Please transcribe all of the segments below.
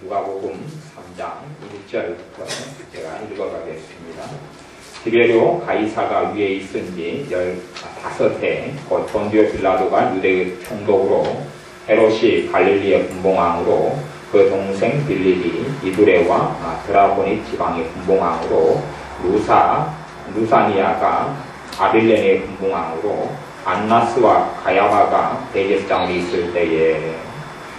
누가복음 3장 1절부터 제가 읽어가겠습니다. 디베rio 가이사가 위에 있은 지 15해 곧 본디오 빌라도가 유대의 총독으로 헤롯이 갈릴리의 분봉왕으로 그 동생 빌립이 이두레와 드라고니 지방의 분봉왕으로 루사니아가 아빌레네의 분봉왕으로 안나스와 가야바가 대제사장으로 있을 때에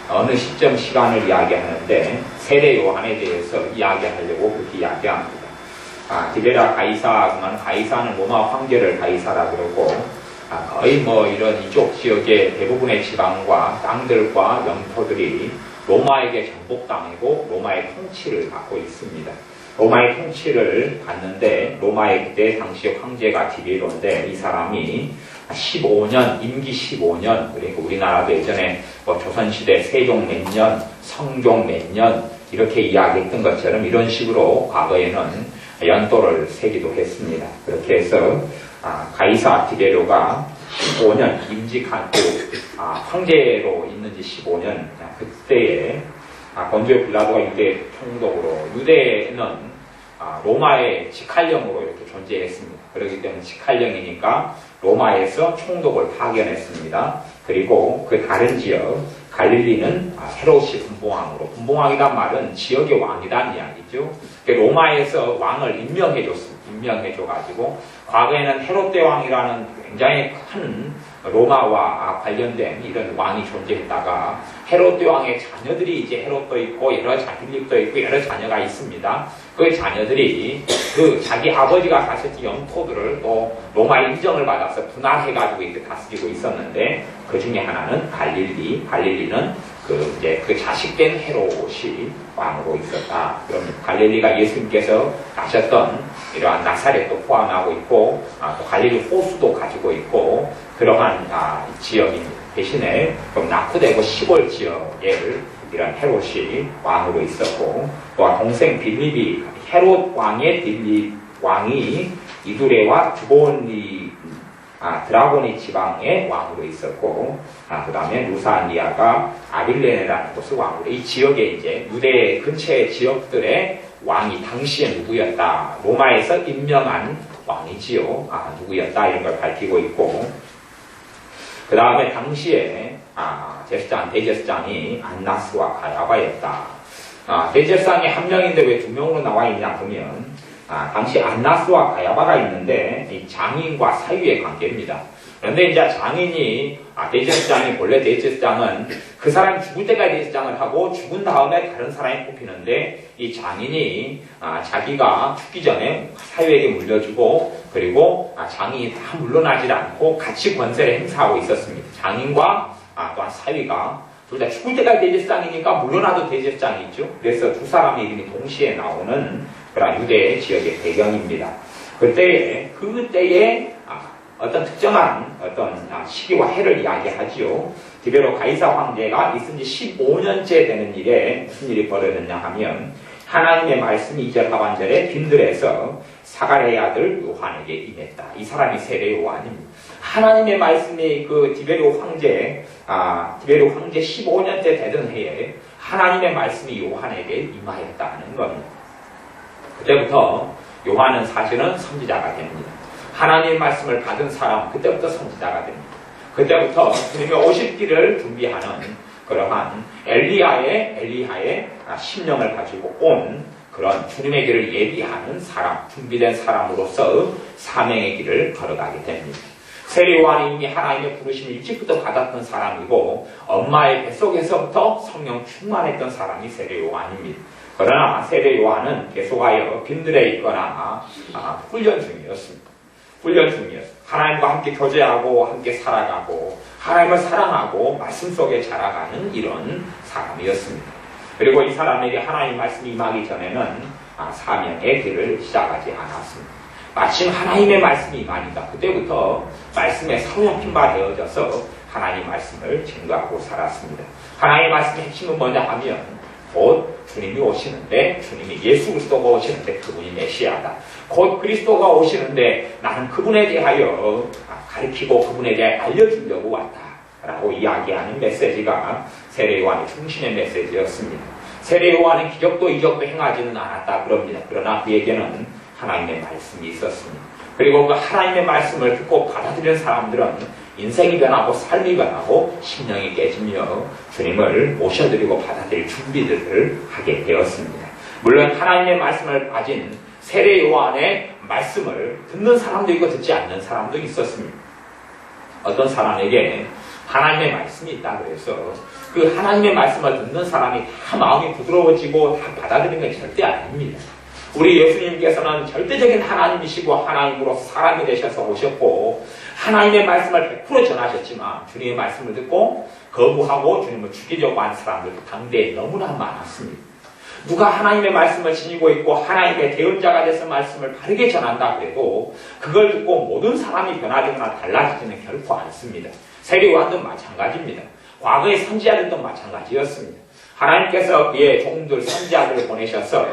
어느 시점 시간을 이야기하는데 세례 요한에 대해서 이야기하려고 그렇게 이야기합니다. 디베라 가이사는 가이사는 로마 황제를 가이사라 그러고 거의 이런 이쪽 지역의 대부분의 지방과 땅들과 영토들이 로마에게 정복당하고 로마의 통치를 받고 있습니다. 로마의 통치를 받는데 로마의 그때 당시 황제가 디베로인데 이 사람이 15년, 임기 15년, 그러니까 우리나라도 예전에 조선시대 세종 몇 년, 성종 몇 년, 이렇게 이야기했던 것처럼 이런 식으로 과거에는 연도를 세기도 했습니다. 그렇게 해서, 가이사 디베료가 15년 임직한 황제로 있는 지 15년, 그때에, 본디오 빌라도가 유대 총독으로, 유대는 로마의 직할령으로 이렇게 존재했습니다. 그렇기 때문에 직할령이니까 로마에서 총독을 파견했습니다. 그리고 그 다른 지역, 갈릴리는 헤롯이 분봉왕으로, 분봉왕이란 말은 지역의 왕이라는 이야기죠. 로마에서 왕을 임명해줘가지고, 과거에는 헤롯 대왕이라는 굉장히 큰 로마와 관련된 이런 왕이 존재했다가, 헤롯 대왕의 자녀들이 이제 헤롯도 있고, 빌립도 있고, 여러 자녀가 있습니다. 그 자녀들이 자기 아버지가 사실 영토들을 또 로마 인정을 받아서 분할해가지고 이렇게 다스리고 있었는데, 그 중에 하나는 갈릴리는 그 자식된 헤롯이 왕으로 있었다. 그럼 갈릴리가 예수님께서 가셨던 이러한 나사렛도 포함하고 있고, 또 갈릴리 호수도 가지고 있고, 그러한 지역입니다. 대신에 좀 낙후되고 시골 지역에 이런 헤롯이 왕으로 있었고, 또 동생 빌립이 헤롯 왕의 빌립 왕이 이두레와 드라고니 지방의 왕으로 있었고, 그 다음에 루사니아가 아빌레네라는 곳의 왕으로, 이 지역에 이제 유대 근처의 지역들의 왕이 당시에 누구였다, 로마에서 임명한 왕이지요. 누구였다, 이런 걸 밝히고 있고, 그 다음에 당시에 대제사장이 안나스와 가야바였다. 대제사장이 한 명인데 왜 두 명으로 나와 있냐 보면, 당시 안나스와 가야바가 있는데 이 장인과 사위의 관계입니다. 그런데 이제 장인이 대제사장이 원래 대제사장은 그 사람이 죽을 때까지 대제사장을 하고 죽은 다음에 다른 사람이 뽑히는데, 이 장인이 자기가 죽기 전에 사위에게 물려주고, 그리고 장인이 다 물러나지 않고 같이 권세를 행사하고 있었습니다. 장인과 또한 사위가 둘 다 죽을 때까지 대제사장이니까 물러나도 대제사장이죠. 그래서 두 사람의 이름이 동시에 나오는 그런 유대 지역의 배경입니다. 그때에 어떤 특정한 시기와 해를 이야기하지요. 디베로 가이사 황제가 있은 지 15년째 되는 일에 무슨 일이 벌어졌냐 하면, 하나님의 말씀이 2절 하반절에 빈들에서 사가랴의 아들 요한에게 임했다. 이 사람이 세례 요한입니다. 하나님의 말씀이 디베로 황제 15년째 되던 해에 하나님의 말씀이 요한에게 임하였다는 겁니다. 그때부터 요한은 사실은 선지자가 됩니다. 하나님의 말씀을 받은 사람, 그때부터 선지자가 됩니다. 그때부터 주님의 오실 길을 준비하는 그러한 엘리야의 심령을 가지고 온 그런 주님의 길을 예비하는 사람, 준비된 사람으로서 사명의 길을 걸어가게 됩니다. 세례 요한이 이미 하나님의 부르심을 일찍부터 받았던 사람이고, 엄마의 뱃속에서부터 성령 충만했던 사람이 세례 요한입니다. 그러나 세례 요한은 계속하여 빈들에 있거나 훈련 중이었습니다. 하나님과 함께 교제하고 함께 살아가고 하나님을 사랑하고 말씀 속에 자라가는 이런 사람이었습니다. 그리고 이 사람에게 하나님 말씀이 임하기 전에는 사명의 길을 시작하지 않았습니다. 마침 하나님의 말씀이 임하니까 그때부터 말씀에 사로잡힌 바 되어져서 하나님 말씀을 증거하고 살았습니다. 하나님 말씀의 핵심은 뭐냐 하면 곧 주님이 오시는데, 주님이 예수 그리스도가 오시는데 그분이 메시아다. 곧 그리스도가 오시는데 나는 그분에 대하여 가르치고 그분에 대해 알려주려고 왔다 라고 이야기하는 메시지가 세례 요한의 중심의 메시지였습니다. 세례 요한은 기적도 이적도 행하지는 않았다 그럽니다. 그러나 그에게는 하나님의 말씀이 있었습니다. 그리고 그 하나님의 말씀을 듣고 받아들인 사람들은 인생이 변하고 삶이 변하고 심령이 깨지며 주님을 모셔드리고 받아들일 준비들을 하게 되었습니다. 물론 하나님의 말씀을 가진 세례 요한의 말씀을 듣는 사람도 있고 듣지 않는 사람도 있었습니다. 어떤 사람에게 하나님의 말씀이 있다 그래서 그 하나님의 말씀을 듣는 사람이 다 마음이 부드러워지고 다 받아들이는 건 절대 아닙니다. 우리 예수님께서는 절대적인 하나님이시고 하나님으로 사람이 되셔서 오셨고 하나님의 말씀을 100% 전하셨지만 주님의 말씀을 듣고 거부하고 주님을 죽이려고 하는 사람들도 당대에 너무나 많았습니다. 누가 하나님의 말씀을 지니고 있고 하나님의 대언자가 돼서 말씀을 바르게 전한다 그래도 그걸 듣고 모든 사람이 변화되거나 달라지지는 결코 않습니다. 세례 요한도 마찬가지입니다. 과거의 선지자들도 마찬가지였습니다. 하나님께서 그의 종들 선지자들을 보내셔서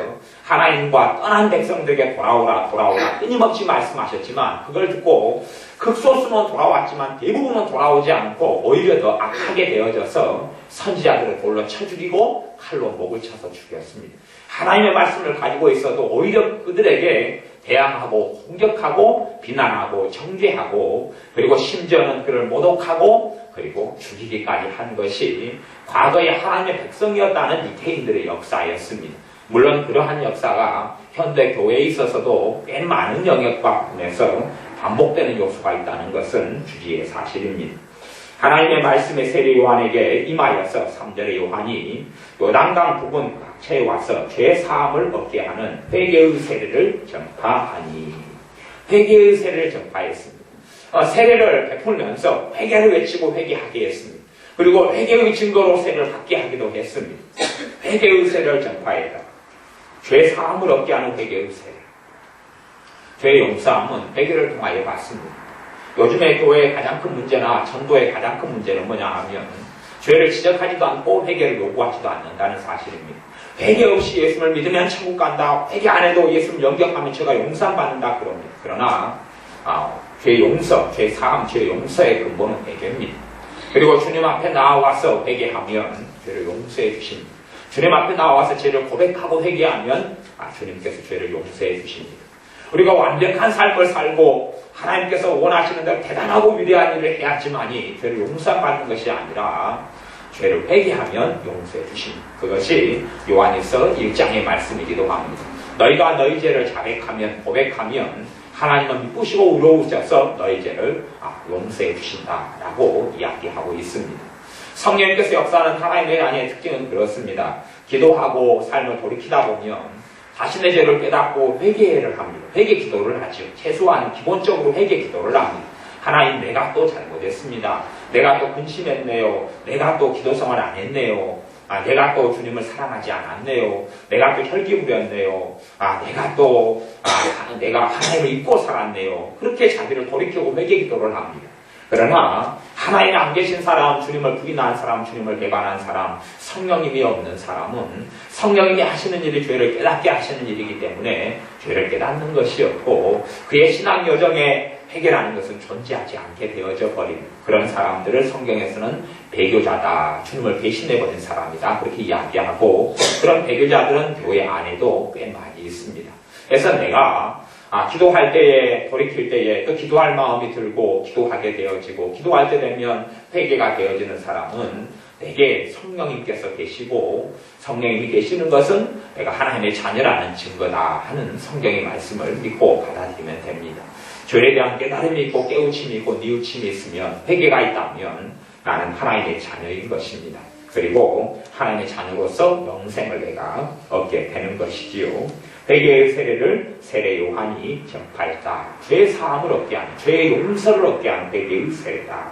하나님과 떠난 백성들에게 돌아오라 끊임없이 말씀하셨지만 그걸 듣고 극소수는 돌아왔지만 대부분은 돌아오지 않고 오히려 더 악하게 되어져서 선지자들을 돌로 쳐 죽이고 칼로 목을 쳐서 죽였습니다. 하나님의 말씀을 가지고 있어도 오히려 그들에게 대항하고 공격하고 비난하고 정죄하고 그리고 심지어는 그를 모독하고 그리고 죽이기까지 한 것이 과거의 하나님의 백성이었다는 유대인들의 역사였습니다. 물론 그러한 역사가 현대 교회에 있어서도 꽤 많은 영역과 부분에서 반복되는 요소가 있다는 것은 주지의 사실입니다. 하나님의 말씀의 세례 요한에게 임하여서 3절의 요한이 요단강 부근 각처에 와서 죄 사함을 얻게 하는 회개의 세례를 전파하니 회개의 세례를 전파했습니다. 세례를 베풀면서 회개를 외치고 회개하게 했습니다. 그리고 회개의 증거로 세례를 받게 하기도 했습니다. 회개의 세례를 전파했다. 죄 사함을 얻게 하는 회개의 세례. 죄 용서함은 회개를 통하여 받습니다. 요즘에 교회의 가장 큰 문제나 전도의 가장 큰 문제는 뭐냐 하면 죄를 지적하지도 않고 회개를 요구하지도 않는다는 사실입니다. 회개 없이 예수를 믿으면 천국 간다. 회개 안 해도 예수를 영접하면 죄가 용서받는다 그럽니다. 그러나 죄 용서, 죄 사함, 죄 용서의 근본은 회개입니다. 그리고 주님 앞에 나와서 회개하면 죄를 용서해 주십니다. 주님 앞에 나와서 죄를 고백하고 회개하면 주님께서 죄를 용서해 주십니다. 우리가 완벽한 삶을 살고 하나님께서 원하시는 대로 대단하고 위대한 일을 해야지만이 죄를 용서받는 것이 아니라 죄를 회개하면 용서해 주십니다. 그것이 요한일서 1장의 말씀이기도 합니다. 너희가 너희 죄를 자백하면 고백하면 하나님은 미쁘시고 의로우셔서 너희 죄를 용서해 주신다라고 이야기하고 있습니다. 성령님께서 역사하는 하나님의 안의 특징은 그렇습니다. 기도하고 삶을 돌이키다 보면 자신의 죄를 깨닫고 회개를 합니다. 회개 기도를 하죠. 최소한 기본적으로 회개 기도를 합니다. 하나님, 내가 또 잘못했습니다. 내가 또 근심했네요. 내가 또 기도성을 안 했네요. 내가 또 주님을 사랑하지 않았네요. 내가 또 혈기 부렸네요. 내가 하나님을 잊고 살았네요. 그렇게 자기를 돌이키고 회개 기도를 합니다. 그러나 하나님이 안 계신 사람, 주님을 부인한 사람, 주님을 배반한 사람, 성령님이 없는 사람은 성령님이 하시는 일이 죄를 깨닫게 하시는 일이기 때문에 죄를 깨닫는 것이 없고 그의 신앙 여정에 회개라는 것은 존재하지 않게 되어져 버린 그런 사람들을 성경에서는 배교자다, 주님을 배신해버린 사람이다 그렇게 이야기하고 그런 배교자들은 교회 안에도 꽤 많이 있습니다. 그래서 내가 기도할 때에, 돌이킬 때에 또 기도할 마음이 들고 기도하게 되어지고 기도할 때 되면 회개가 되어지는 사람은 내게 성령님께서 계시고 성령님이 계시는 것은 내가 하나님의 자녀라는 증거다 하는 성경의 말씀을 믿고 받아들이면 됩니다. 죄에 대한 깨달음이 있고 깨우침이 있고 뉘우침이 있으면 회개가 있다면 나는 하나님의 자녀인 것입니다. 그리고 하나님의 자녀로서 영생을 내가 얻게 되는 것이지요. 회개의 세례를 세례 요한이 전파했다. 죄 사함을 얻게 하는, 죄의 용서를 얻게 하는 회개의 세례다.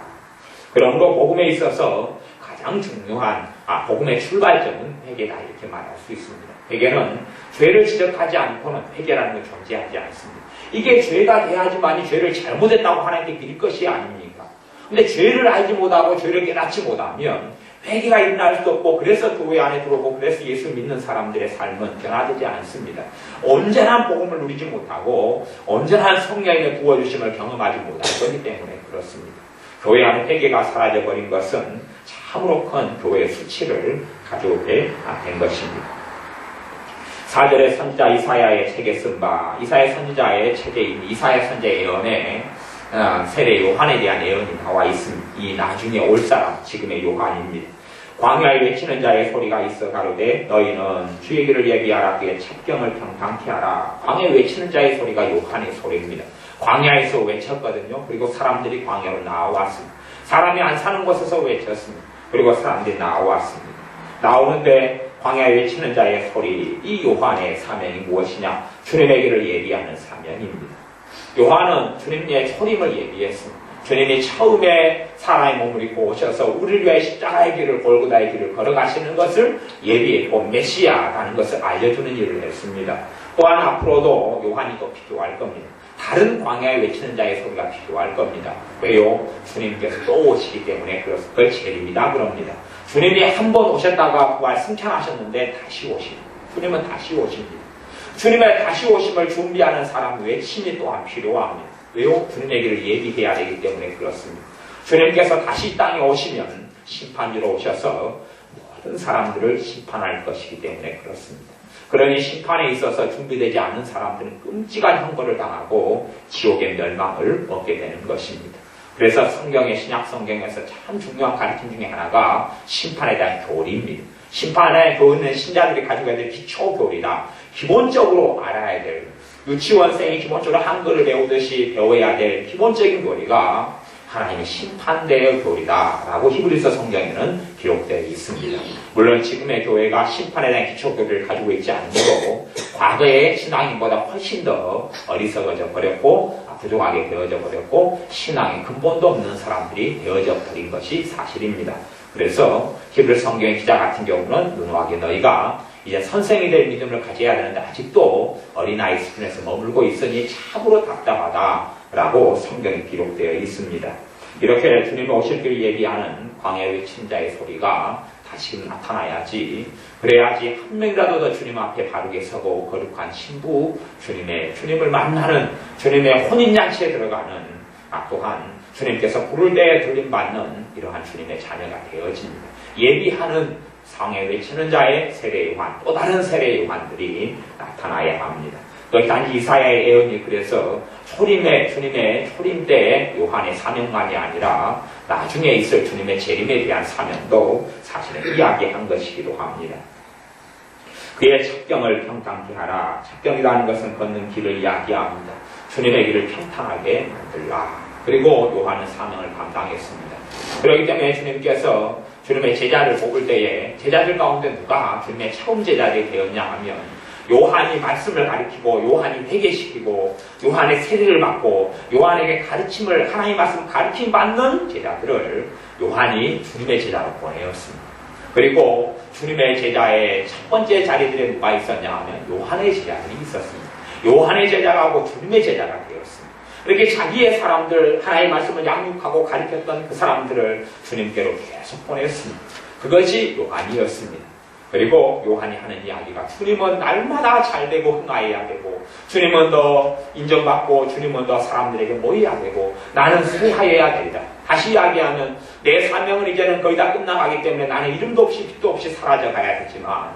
그러므로 복음에 있어서 가장 중요한 복음의 출발점은 회개다 이렇게 말할 수 있습니다. 회개는 죄를 지적하지 않고는 회개라는 건 존재하지 않습니다. 이게 죄가 돼야지만이 죄를 잘못했다고 하나님께 빌 것이 아닙니까? 근데 죄를 알지 못하고 죄를 깨닫지 못하면 회개가 일어날 수도 없고 그래서 교회 안에 들어오고 그래서 예수 믿는 사람들의 삶은 변화되지 않습니다. 온전한 복음을 누리지 못하고 온전한 성령의 부어주심을 경험하지 못할 거기 때문에 그렇습니다. 교회 안에 회개가 사라져버린 것은 참으로 큰 교회의 수치를 가져오게 된 것입니다. 4절에 선지자 이사야의 책에 쓴 바, 이사야 선지자의 책에 이사야 선지자의 예언에 세례 요한에 대한 예언이 나와 있습니다. 이 나중에 올 사람, 지금의 요한입니다. 광야에 외치는 자의 소리가 있어 가로되 너희는 주의 길을 예비하라 그의 첩경을 평탄케 하라. 광야에 외치는 자의 소리가 요한의 소리입니다. 광야에서 외쳤거든요. 그리고 사람들이 광야로 나왔습니다. 사람이 안 사는 곳에서 외쳤습니다. 그리고 사람들이 나왔습니다. 나오는데 광야에 외치는 자의 소리, 이 요한의 사명이 무엇이냐? 주님의 길을 예비하는 사명입니다. 요한은 주님의 초림을 예비했습니다. 주님이 처음에 사람의 몸을 입고 오셔서 우리를 위해 십자가의 길을, 골고다의 길을 걸어가시는 것을 예비했고 메시아라는 것을 알려주는 일을 했습니다. 또한 앞으로도 요한이 또 필요할 겁니다. 다른 광야에 외치는 자의 소리가 필요할 겁니다. 왜요? 주님께서 또 오시기 때문에 그걸 재림이다 그럽니다. 주님이 한 번 오셨다가 부활 승천하셨는데 다시 오십니다. 주님은 다시 오십니다. 주님의 다시 오심을 준비하는 사람 외침이 또한 필요합니다. 왜요? 주님의 길을 예비해야 되기 때문에 그렇습니다. 주님께서 다시 이 땅에 오시면 심판주로 오셔서 모든 사람들을 심판할 것이기 때문에 그렇습니다. 그러니 심판에 있어서 준비되지 않은 사람들은 끔찍한 형벌을 당하고 지옥의 멸망을 얻게 되는 것입니다. 그래서 성경의 신약 성경에서 참 중요한 가르침 중에 하나가 심판에 대한 교리입니다. 심판에 대한 교리는 신자들이 가지고 있는 기초 교리다. 기본적으로 알아야 될, 유치원생이 기본적으로 한글을 배우듯이 배워야 될 기본적인 교리가 하나님의 심판대의 교리다라고 히브리서 성경에는 기록되어 있습니다. 물론 지금의 교회가 심판에 대한 기초 교리를 가지고 있지 않고 과거의 신앙인보다 훨씬 더 어리석어져 버렸고 부족하게 되어져 버렸고 신앙의 근본도 없는 사람들이 되어져 버린 것이 사실입니다. 그래서 히브리 성경의 기자 같은 경우는 누누하게 너희가 이제 선생이 될 믿음을 가져야 되는데 아직도 어린아이 수준에서 머물고 있으니 참으로 답답하다라고 성경에 기록되어 있습니다. 이렇게 주님이 오실 길을 예비하는 광야에 외친 자의 소리가 다시금 나타나야지, 그래야지 한 명이라도 더 주님 앞에 바르게 서고 거룩한 신부, 주님을 만나는 주님의 혼인잔치에 들어가는, 또한 주님께서 부를 때에 들림받는 이러한 주님의 자녀가 되어집니다. 예비하는 광야에 외치는 자의 세례 요한, 또 다른 세례 요한들이 나타나야 합니다. 또 단지 이사야의 예언이 그래서 주님의 초림 때의 요한의 사명만이 아니라 나중에 있을 주님의 재림에 대한 사명도 사실은 이야기한 것이기도 합니다. 그의 첩경을 평탄케 하라. 첩경이라는 것은 걷는 길을 이야기합니다. 주님의 길을 평탄하게 만들라. 그리고 요한은 사명을 감당했습니다. 그렇기 때문에 주님께서 주님의 제자를 뽑을 때에 제자들 가운데 누가 주님의 처음 제자들이 되었냐 하면 요한이 말씀을 가르치고 요한이 회개시키고 요한의 세례를 받고 요한에게 가르침을, 하나님의 말씀 가르침 받는 제자들을 요한이 주님의 제자로 보내었습니다. 그리고 주님의 제자의 첫 번째 자리들에 누가 있었냐 하면 요한의 제자들이 있었습니다. 요한의 제자가 하고 주님의 제자가 되었습니다. 이렇게 자기의 사람들, 하나님의 말씀을 양육하고 가르쳤던 그 사람들을 주님께로 계속 보냈습니다. 그것이 요한이었습니다. 그리고 요한이 하는 이야기가 주님은 날마다 잘되고 흥하여야 되고 주님은 더 인정받고 주님은 더 사람들에게 모여야 되고 나는 수하여야 되리다. 다시 이야기하면 내 사명은 이제는 거의 다 끝나가기 때문에 나는 이름도 없이 빛도 없이 사라져가야 되지만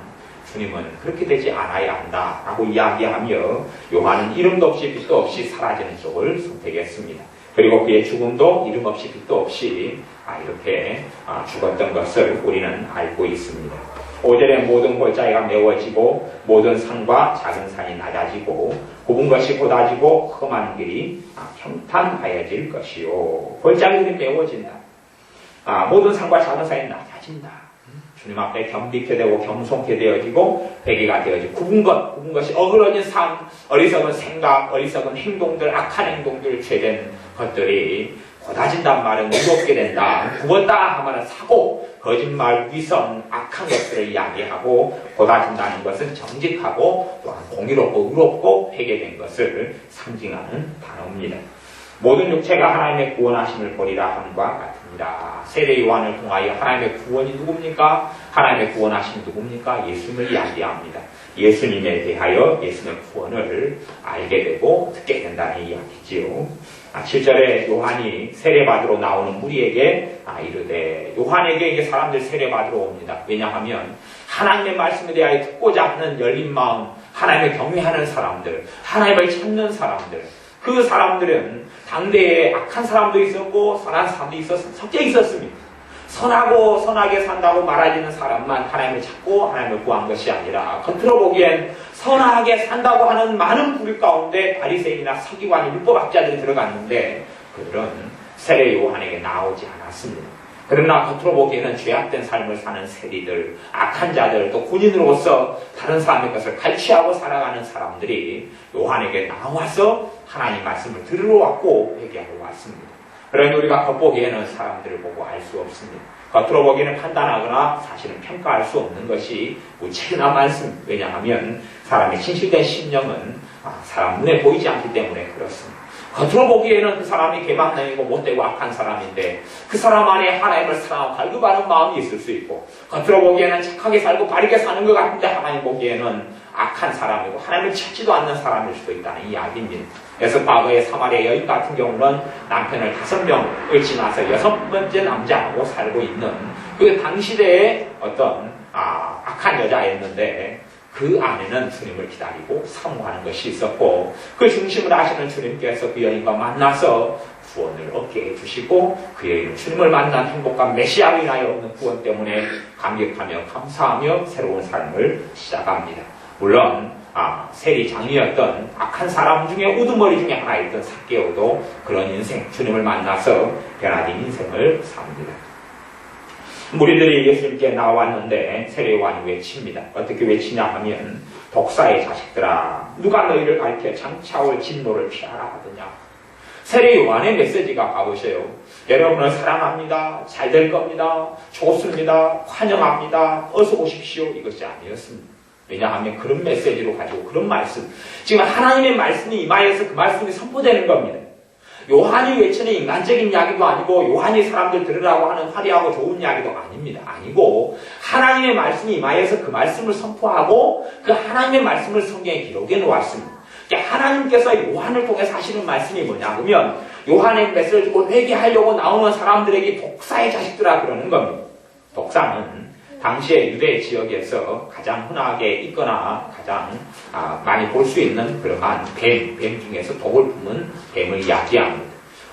주님은 그렇게 되지 않아야 한다라고 이야기하며 요한은 이름도 없이 빛도 없이 사라지는 쪽을 선택했습니다. 그리고 그의 죽음도 이름 없이 빛도 없이 이렇게 죽었던 것을 우리는 알고 있습니다. 5절에 모든 골짜기가 메워지고 모든 산과 작은 산이 낮아지고 굽은 것이 곧아지고 험한 길이 평탄하여질 것이요. 골짜기들이 메워진다. 모든 산과 작은 산이 낮아진다. 주님 앞에 겸비케 되고 겸손케 되어지고 회개가 되어지고 굽은 것이 어그러진 삶, 어리석은 생각, 어리석은 행동들, 악한 행동들, 죄된 것들이 곧아진단 말은 무겁게 된다. 굽었다 하면 사고, 거짓말, 위선, 악한 것들을 이야기하고 곧아진다는 것은 정직하고 또한 공의롭고 의롭고 회개된 것을 상징하는 단어입니다. 모든 육체가 하나님의 구원하심을 보리라 함과 같습니다. 세례 요한을 통하여 하나님의 구원이 누굽니까? 하나님의 구원하심이 누굽니까? 예수님을 이야기합니다. 예수님에 대하여 예수님의 구원을 알게 되고 듣게 된다는 이야기지요. 7절에 요한이 세례받으러 나오는 무리에게 이르되, 요한에게 이게 사람들 세례받으러 옵니다. 왜냐하면 하나님의 말씀에 대하여 듣고자 하는 열린 마음, 하나님을 경외하는 사람들, 하나님을 찾는 사람들, 그 사람들은 당대에 악한 사람도 있었고 선한 사람도 섞여 있었습니다. 선하고 선하게 산다고 말하지는 사람만 하나님을 찾고 하나님을 구한 것이 아니라, 겉으로 보기엔 선하게 산다고 하는 많은 부류 가운데 바리새인이나 서기관이 율법학자들이 들어갔는데 그들은 세례 요한에게 나오지 않았습니다. 그러나 겉으로 보기에는 죄악된 삶을 사는 세리들, 악한 자들, 또 군인으로서 다른 사람의 것을 갈취하고 살아가는 사람들이 요한에게 나와서 하나님 말씀을 들으러 왔고 회개하러 왔습니다. 그러니 우리가 겉보기에는 사람들을 보고 알 수 없습니다. 겉으로 보기에는 판단하거나 사실은 평가할 수 없는 것이 무책이나 많습니다. 왜냐하면 사람의 진실된 심령은 사람 눈에 보이지 않기 때문에 그렇습니다. 겉으로 보기에는 그 사람이 개방적이고 못되고 악한 사람인데 그 사람 안에 하나님을 사랑하고 갈급하는 마음이 있을 수 있고, 겉으로 보기에는 착하게 살고 바르게 사는 것 같은데 하나님 보기에는 악한 사람이고 하나님을 찾지도 않는 사람일 수도 있다는 이야기입니다. 그래서 과거의 사마리아 여인 같은 경우는 남편을 5명을 지나서 6번째 남자하고 살고 있는 그 당시대의 어떤 악한 여자였는데, 그 안에는 주님을 기다리고 사모하는 것이 있었고, 그 중심을 아시는 주님께서 그 여인과 만나서 구원을 얻게 해주시고, 그 여인은 주님을 만난 행복과 메시아로 인하여 얻는 구원 때문에 감격하며 감사하며 새로운 삶을 시작합니다. 물론 세리장이었던 악한 사람 중에 우두머리 중에 하나였던 삭개오도 그런 인생, 주님을 만나서 변화된 인생을 삽니다. 무리들이 예수님께 나왔는데 세례 요한이 외칩니다. 어떻게 외치냐 하면, 독사의 자식들아, 누가 너희를 가르쳐 장차올 진노를 피하라 하더냐. 세례 요한의 메시지가 봐보세요. 여러분을 사랑합니다. 잘 될 겁니다. 좋습니다. 환영합니다. 어서 오십시오. 이것이 아니었습니다. 왜냐하면 그런 메시지로 가지고 그런 말씀, 지금 하나님의 말씀이 임하여서 그 말씀이 선포되는 겁니다. 요한이 외치는 인간적인 이야기도 아니고 요한이 사람들 들으라고 하는 화려하고 좋은 이야기도 아닙니다. 아니고 하나님의 말씀이 임하여서 그 말씀을 선포하고 그 하나님의 말씀을 성경에 기록해 놓았습니다. 하나님께서 요한을 통해서 하시는 말씀이 뭐냐 그러면, 요한의 메시지를 듣고 회개하려고 나오는 사람들에게 독사의 자식들아 그러는 겁니다. 독사는 당시의 유대 지역에서 가장 흔하게 있거나 가장 많이 볼 수 있는 그러한 뱀 중에서 독을 품은 뱀을 이야기합니다.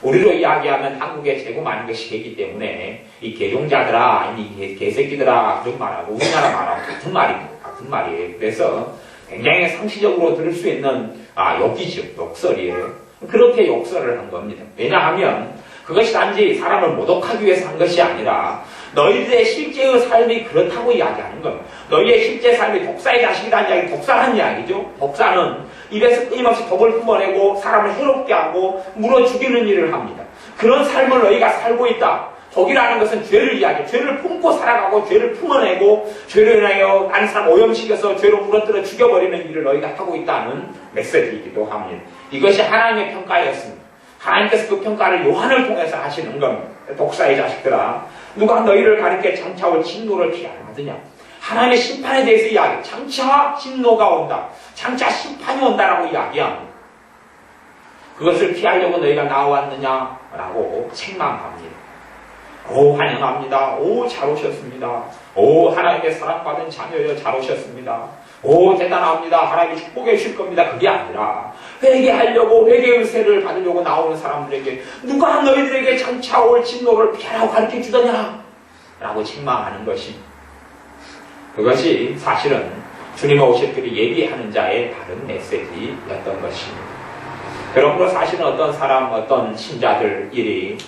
우리로 이야기하면 한국에 재고 많은 것이 개이기 때문에 이 개종자들아, 이 개새끼들아 그런 말하고 우리나라 말하고 같은 말입니다. 같은 말이에요. 그래서 굉장히 상시적으로 들을 수 있는 욕이죠. 욕설이에요. 그렇게 욕설을 한 겁니다. 왜냐하면 그것이 단지 사람을 모독하기 위해서 한 것이 아니라 너희들의 실제의 삶이 그렇다고 이야기하는 겁니다. 너희의 실제 삶이 독사의 자식이라는 이야기, 독사라는 이야기죠. 독사는 입에서 끊임없이 독을 품어내고 사람을 해롭게 하고 물어 죽이는 일을 합니다. 그런 삶을 너희가 살고 있다. 독이라는 것은 죄를 이야기해. 죄를 품고 살아가고 죄를 품어내고 죄로 인하여 다른 사람 오염시켜서 죄로 물어뜯어 죽여버리는 일을 너희가 하고 있다는 메시지이기도 합니다. 이것이 하나님의 평가였습니다. 하나님께서 그 평가를 요한을 통해서 하시는 겁니다. 독사의 자식들아, 누가 너희를 가르쳐 장차올 진노를 피하려 하더냐. 하나님의 심판에 대해서 이야기해. 장차 진노가 온다. 장차 심판이 온다라고 이야기합니다. 그것을 피하려고 너희가 나왔느냐라고 책망합니다. 오, 환영합니다. 오, 잘 오셨습니다. 오, 하나님의 사랑받은 자녀여 잘 오셨습니다. 오, 대단합니다. 하나님이 축복해 주실 겁니다. 그게 아니라 회개하려고 회개의 세를 받으려고 나오는 사람들에게 누가 너희들에게 장차 올 진노를 피하라고 가르쳐 주더냐 라고 책망하는 것입니다. 그것이 사실은 주님의 오실 때를 예비하는 자의 다른 메시지였던 것입니다. 그러므로 사실은 어떤 사람, 어떤 신자들이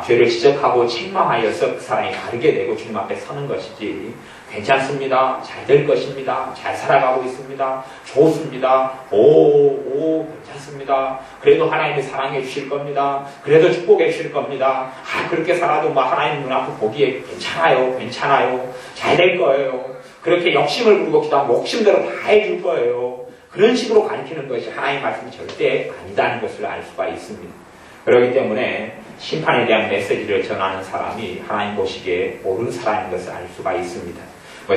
죄를 지적하고 책망하여서 그 사람이 바르게 되고 주님 앞에 서는 것이지, 괜찮습니다. 잘 될 것입니다. 잘 살아가고 있습니다. 좋습니다. 오, 괜찮습니다. 그래도 하나님이 사랑해 주실 겁니다. 그래도 축복해 주실 겁니다. 그렇게 살아도 하나님 눈앞에 보기에 괜찮아요. 잘 될 거예요. 그렇게 욕심을 부리고 기도하면 욕심대로 다 해줄 거예요. 그런 식으로 가르치는 것이 하나님의 말씀이 절대 아니다는 것을 알 수가 있습니다. 그렇기 때문에 심판에 대한 메시지를 전하는 사람이 하나님 보시기에 옳은 사람인 것을 알 수가 있습니다.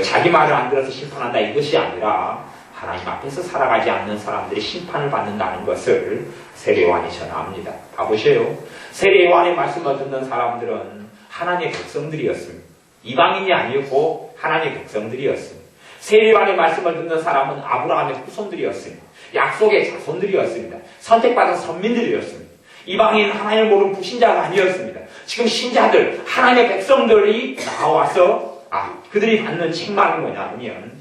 자기 말을 안 들어서 심판한다 이것이 아니라 하나님 앞에서 살아가지 않는 사람들이 심판을 받는다는 것을 세례 요한이 전합니다. 봐보세요. 세례 요한의 말씀을 듣는 사람들은 하나님의 백성들이었습니다. 이방인이 아니었고 하나님의 백성들이었습니다. 세례 요한의 말씀을 듣는 사람은 아브라함의 후손들이었습니다. 약속의 자손들이었습니다. 선택받은 선민들이었습니다. 이방인 하나님을 모르는 불신자가 아니었습니다. 지금 신자들, 하나님의 백성들이 나와서 그들이 받는 책망은 뭐냐면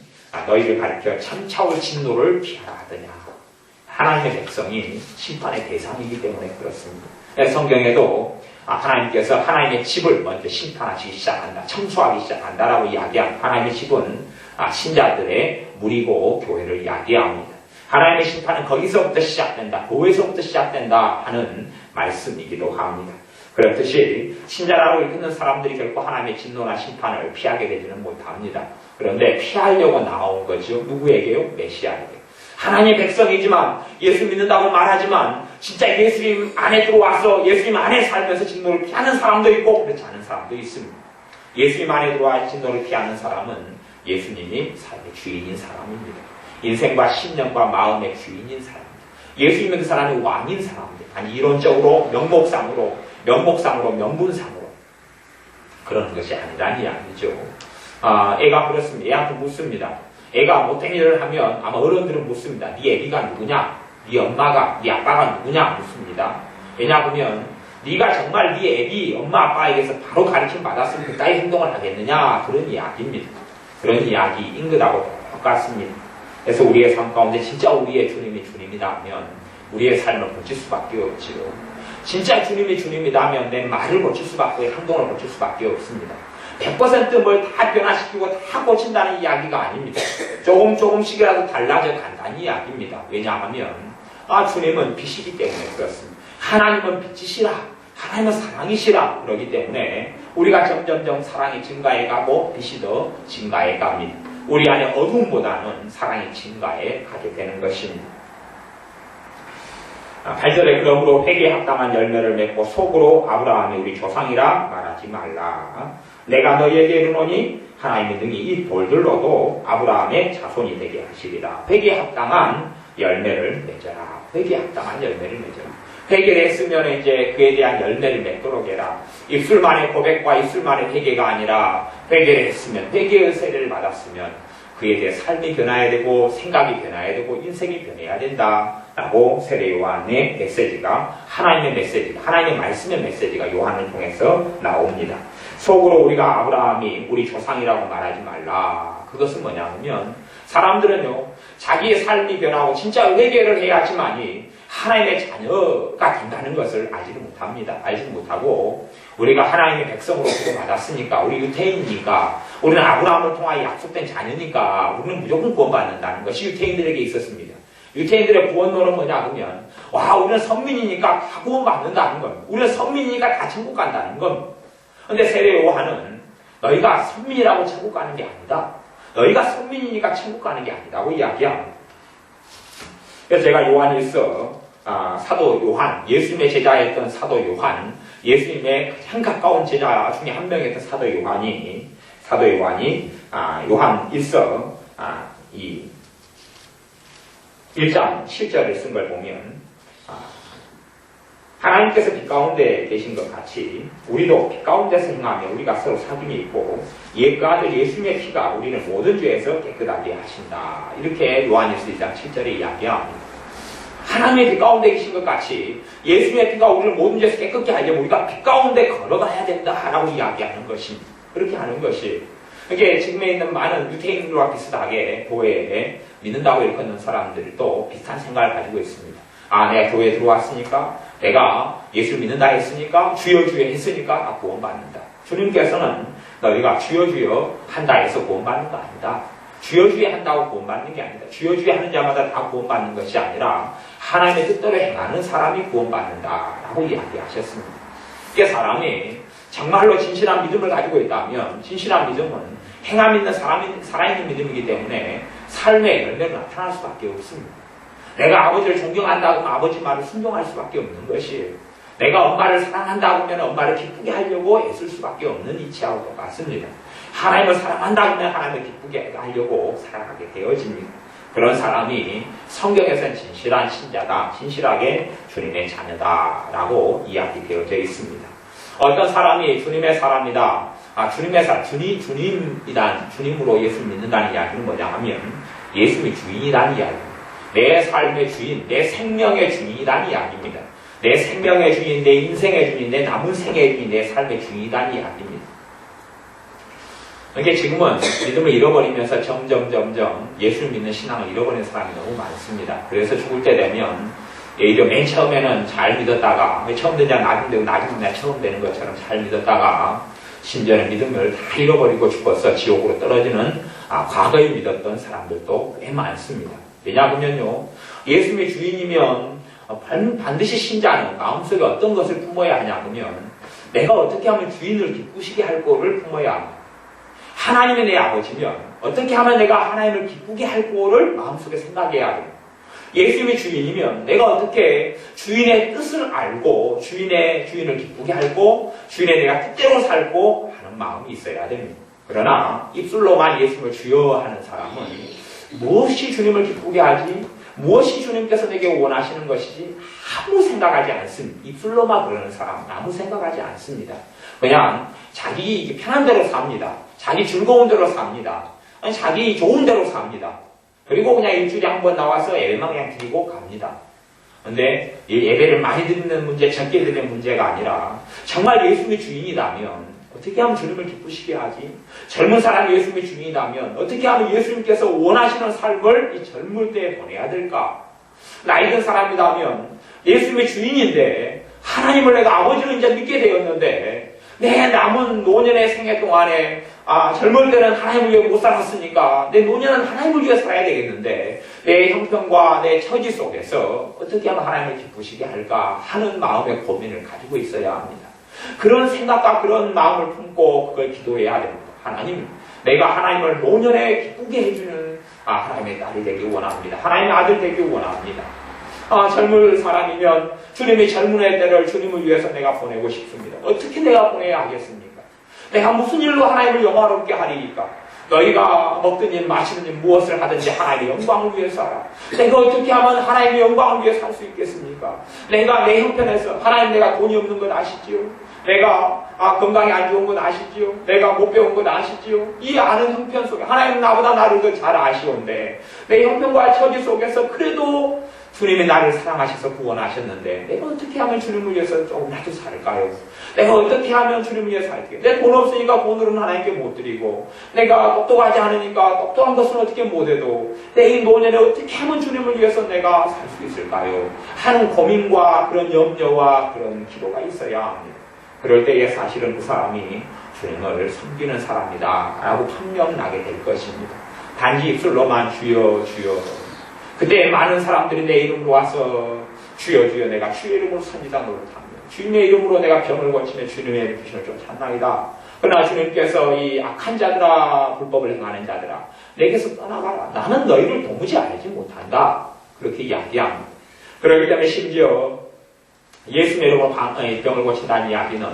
너희를 가리켜 참차올 진노를 피하라 하더냐. 하나님의 백성이 심판의 대상이기 때문에 그렇습니다. 성경에도 하나님께서 하나님의 집을 먼저 심판하시기 시작한다. 청소하기 시작한다라고 이야기한 하나님의 집은 신자들의 무리고 교회를 이야기합니다. 하나님의 심판은 거기서부터 시작된다. 교회에서부터 시작된다 하는 말씀이기도 합니다. 그렇듯이 신자라고 이끄는 사람들이 결코 하나님의 진노나 심판을 피하게 되지는 못합니다. 그런데 피하려고 나온 거죠. 누구에게요? 메시아에게. 하나님의 백성이지만 예수 믿는다고 말하지만 진짜 예수님 안에 들어와서 예수님 안에 살면서 진노를 피하는 사람도 있고 그렇지 않은 사람도 있습니다. 예수님 안에 들어와 진노를 피하는 사람은 예수님이 삶의 주인인 사람입니다. 인생과 신념과 마음의 주인인 사람입니다. 예수 믿는 그 사람이 왕인 사람입니다. 아니 이론적으로 명목상으로 명분상으로 그런 것이 아니라는 이야기죠. 애가 그렇습니다. 애한테 묻습니다. 애가 못된 일을 하면 아마 어른들은 묻습니다. 네 애비가 누구냐? 네 엄마가, 네 아빠가 누구냐? 묻습니다. 왜냐하면 네가 정말 네 애비, 엄마, 아빠에게서 바로 가르침 받았으면 그따위 행동을 하겠느냐? 그런 이야기입니다. 그런 이야기인 것하고 똑같습니다. 그래서 우리의 삶 가운데 진짜 우리의 주님이 주님이다 하면 우리의 삶을 고칠 수밖에 없지요. 진짜 주님이 주님이다 하면 내 말을 고칠 수밖에 행동을 고칠 수밖에 없습니다. 100% 뭘 다 변화시키고 다 고친다는 이야기가 아닙니다. 조금씩이라도 달라져 간다는 이야기입니다. 왜냐하면 주님은 빛이기 때문에 그렇습니다. 하나님은 빛이시라. 하나님은 사랑이시라. 그러기 때문에 우리가 점점점 사랑이 증가해가고 빛이 더 증가해갑니다. 우리 안에 어둠보다는 사랑이 증가해 가게 되는 것입니다. 8절에 그러므로 회개에 합당한 열매를 맺고 속으로 아브라함이 우리 조상이라 말하지 말라. 내가 너희에게 이르노니 하나님의 능히 이 돌들로도 아브라함의 자손이 되게 하시리라. 회개에 합당한 열매를 맺어라. 회개에 합당한 열매를 맺어라. 회개를 했으면 이제 그에 대한 열매를 맺도록 해라. 입술만의 고백과 입술만의 회개가 아니라 회개를 했으면 회개의 세례를 받았으면 그에 대해 삶이 변화해야 되고 생각이 변화해야 되고 인생이 변해야 된다 라고 세례 요한의 메시지가 하나님의 메시지, 하나님의 말씀의 메시지가 요한을 통해서 나옵니다. 속으로 우리가 아브라함이 우리 조상이라고 말하지 말라. 그것은 뭐냐면 사람들은요 자기의 삶이 변하고 진짜 회개를 해야지만이 하나님의 자녀가 된다는 것을 알지를 못합니다. 알지를 못하고 우리가 하나님의 백성으로 구원받았으니까 우리 유태인이니까 우리는 아브라함을 통하여 약속된 자녀니까 우리는 무조건 구원받는다는 것이 유태인들에게 있었습니다. 유태인들의 구원론은 뭐냐 그러면 우리는 선민이니까 다 구원받는다는 겁니다. 우리는 선민이니까 다 천국 간다는 겁니다. 그런데 세례 요한은 너희가 선민이라고 천국 가는 게 아니다. 너희가 선민이니까 천국 가는 게 아니라고 이야기합니다. 그래서 제가 요한일서 사도 요한, 예수님의 제자였던 사도 요한, 예수님의 가장 가까운 제자 중에 한 명이었던 사도 요한이 요한일서 이 1장 7절을 쓴 걸 보면 하나님께서 빛 가운데 계신 것 같이 우리도 빛 가운데서 행하며 우리가 서로 사귐이 있고 그 아들 예수님의 피가 우리를 모든 죄에서 깨끗하게 하신다. 이렇게 요한일서 1장 7절에 이야기합니다. 하나님의 빛 가운데 계신 것 같이 예수님의 피가 우리를 모든 죄에서 깨끗게 하려면 우리가 빛 가운데 걸어가야 된다라고 이야기하는 것입니다. 그렇게 하는 것이 이게 지금에 있는 많은 유태인들과 비슷하게 교회에 믿는다고 일컫는 사람들도 비슷한 생각을 가지고 있습니다. 내가 교회에 들어왔으니까 내가 예수를 믿는다 했으니까 주여 했으니까 다 구원받는다. 주님께서는 너희가 주여 한다 해서 구원받는 거 아니다. 주여 한다고 구원받는 게 아니다. 주여 하는 자마다 다 구원받는 것이 아니라 하나님의 뜻대로 행하는 사람이 구원받는다라고 이야기하셨습니다. 이게 사람이 정말로 진실한 믿음을 가지고 있다면 진실한 믿음은 행함 있는 살아있는 믿음이기 때문에 삶의 열매가 나타날 수밖에 없습니다. 내가 아버지를 존경한다고 하면 아버지 말을 순종할 수밖에 없는 것이에요. 내가 엄마를 사랑한다 그러면 엄마를 기쁘게 하려고 애쓸 수밖에 없는 이치하고 똑같습니다. 하나님을 사랑한다 그러면 하나님을 기쁘게 하려고 살아가게 되어집니다. 그런 사람이 성경에서는 진실한 신자다, 진실하게 주님의 자녀다라고 이야기되어져 있습니다. 어떤 사람이 주님의 사람이다, 주님의 사람, 주님으로 예수 믿는다는 이야기는 뭐냐 하면 예수님이 주인이라는 이야기입니다. 내 삶의 주인, 내 생명의 주인이라는 이야기입니다. 내 생명의 주인, 내 인생의 주인, 내 남은 생의 주인, 내 삶의 주인이라는 이야기입니다. 그러니까 지금은 믿음을 잃어버리면서 점점 예수를 믿는 신앙을 잃어버리는 사람이 너무 많습니다. 그래서 죽을 때 되면 예를 맨 처음에는 잘 믿었다가 처음 되냐 나중 되고 나중 되냐 처음 되는 것처럼 잘 믿었다가 심지어는 믿음을 다 잃어버리고 죽어서 지옥으로 떨어지는 과거에 믿었던 사람들도 꽤 많습니다. 왜냐하면요, 예수님의 주인이면 반드시 신자는 마음속에 어떤 것을 품어야 하냐면 내가 어떻게 하면 주인을 기쁘시게 할 거를 품어야 합니다. 하나님이 내 아버지면 어떻게 하면 내가 하나님을 기쁘게 할 거를 마음속에 생각해야 됩니다. 예수님이 주인이면 내가 어떻게 주인의 뜻을 알고 주인을 기쁘게 하고 주인의 내가 뜻대로 살고 하는 마음이 있어야 됩니다. 그러나 입술로만 예수님을 주여 하는 사람은 무엇이 주님을 기쁘게 하지, 무엇이 주님께서 내게 원하시는 것이지 아무 생각하지 않습니다. 입술로만 그러는 사람은 아무 생각하지 않습니다. 그냥 자기 편한 대로 삽니다. 자기 즐거운 대로 삽니다. 아니, 자기 좋은 대로 삽니다. 그리고 그냥 일주일에 한 번 나와서 예배만 그냥 드리고 갑니다. 근데 이 예배를 많이 드리는 문제, 적게 드리는 문제가 아니라 정말 예수님의 주인이라면 어떻게 하면 주님을 기쁘시게 하지? 젊은 사람이 예수님의 주인이라면 어떻게 하면 예수님께서 원하시는 삶을 이 젊을 때에 보내야 될까? 나이 든 사람이라면 예수님의 주인인데 하나님을 내가 아버지로 이제 믿게 되었는데 내 남은 노년의 생애 동안에 젊을 때는 하나님을 위해 못 살았으니까 내 노년은 하나님을 위해 살아야 되겠는데 내 형편과 내 처지 속에서 어떻게 하면 하나님을 기쁘시게 할까 하는 마음의 고민을 가지고 있어야 합니다. 그런 생각과 그런 마음을 품고 그걸 기도해야 됩니다. 하나님, 내가 하나님을 노년에 기쁘게 해주는 하나님의 딸이 되길 원합니다. 하나님의 아들 되길 원합니다. 젊을 사람이면 주님의 젊은 때를 주님을 위해서 내가 보내고 싶습니다. 어떻게 내가 보내야 하겠습니까? 내가 무슨 일로 하나님을 영화롭게 하리니까? 너희가 먹든 일 마시든 일 무엇을 하든지 하나님의 영광을 위해서 하라. 내가 어떻게 하면 하나님의 영광을 위해 살 수 있겠습니까? 내가 내 형편에서 하나님 내가 돈이 없는 건 아시지요? 내가 건강이 안 좋은 건 아시지요? 내가 못 배운 건 아시지요? 이 아는 형편 속에 하나님은 나보다 나를 더 잘 아시온데 내 형편과 처지 속에서 그래도 주님이 나를 사랑하셔서 구원하셨는데 내가 어떻게 하면 주님을 위해서 조금이라도 살까요? 내가 어떻게 하면 주님을 위해서 살게? 내 돈 없으니까 돈으로는 하나님께 못 드리고 내가 똑똑하지 않으니까 똑똑한 것은 어떻게 못해도 내 이 노년에 어떻게 하면 주님을 위해서 내가 살 수 있을까요? 하는 고민과 그런 염려와 그런 기도가 있어야 합니다. 그럴 때에 사실은 그 사람이 주님을 섬기는 사람이다 라고 판명나게 될 것입니다. 단지 입술로만 주여 주여, 그때 많은 사람들이 내 이름으로 와서 주여 주여 내가 주의 이름으로 선지자 노릇하며 주님의 이름으로 내가 병을 고치며 주님의 부신을 쫓아나이다. 그러나 주님께서 이 악한 자들아, 불법을 행하는 자들아, 내게서 떠나가라. 나는 너희를 도무지 알지 못한다. 그렇게 이야기합니다. 그렇기 때문에 심지어 예수님의 이름으로 병을 고친다는 이야기는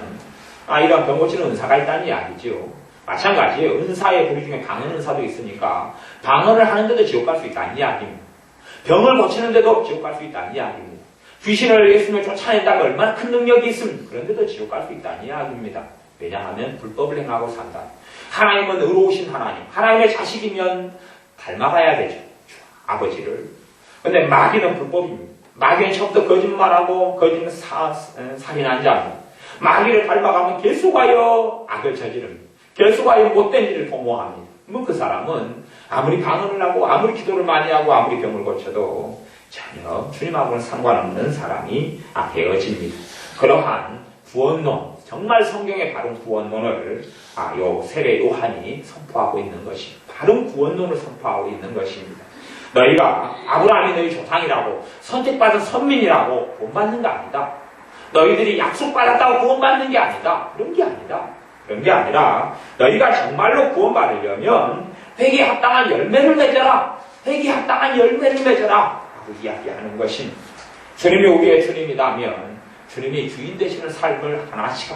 이런 병 고치는 은사가 있다는 이야기죠. 마찬가지예요. 은사의 부류 중에 방언 은사도 있으니까 방언을 하는데도 지옥 갈 수 있다는 이야기입니다. 병을 고치는데도 지옥 갈 수 있다는 이야기입니다. 귀신을 예수님을 쫓아낸다가 얼마나 큰 능력이 있습니까? 그런데도 지옥 갈 수 있다는 이야기입니다. 왜냐하면 불법을 행하고 산다. 하나님은 의로우신 하나님, 하나님의 자식이면 닮아가야 되죠. 아버지를. 근데 마귀는 불법입니다. 마귀는 처음부터 거짓말하고 거짓말 살인한 자입니다. 마귀를 닮아가면 계속하여 악을 저지릅니다. 계속하여 못된 일을 도모합니다. 그 사람은 아무리 방언을 하고 아무리 기도를 많이 하고 아무리 병을 고쳐도 전혀 주님하고는 상관없는 사람이 되어집니다. 그러한 구원론, 정말 성경의 바른 구원론을 요 세례 요한이 선포하고 있는 것이 바른 구원론을 선포하고 있는 것입니다. 너희가 아브라함이 너희 조상이라고 선택받은 선민이라고 구원받는 게 아니다. 너희들이 약속받았다고 구원받는 게 아니다. 그런 게 아니다. 그런 게 아니라 너희가 정말로 구원받으려면 회개에 합당한 열매를 맺어라. 회개에 합당한 열매를 맺어라. 라고 이야기하는 것입니다. 주님이 우리의 주님이라면 주님이 주인 되시는 삶을 하나씩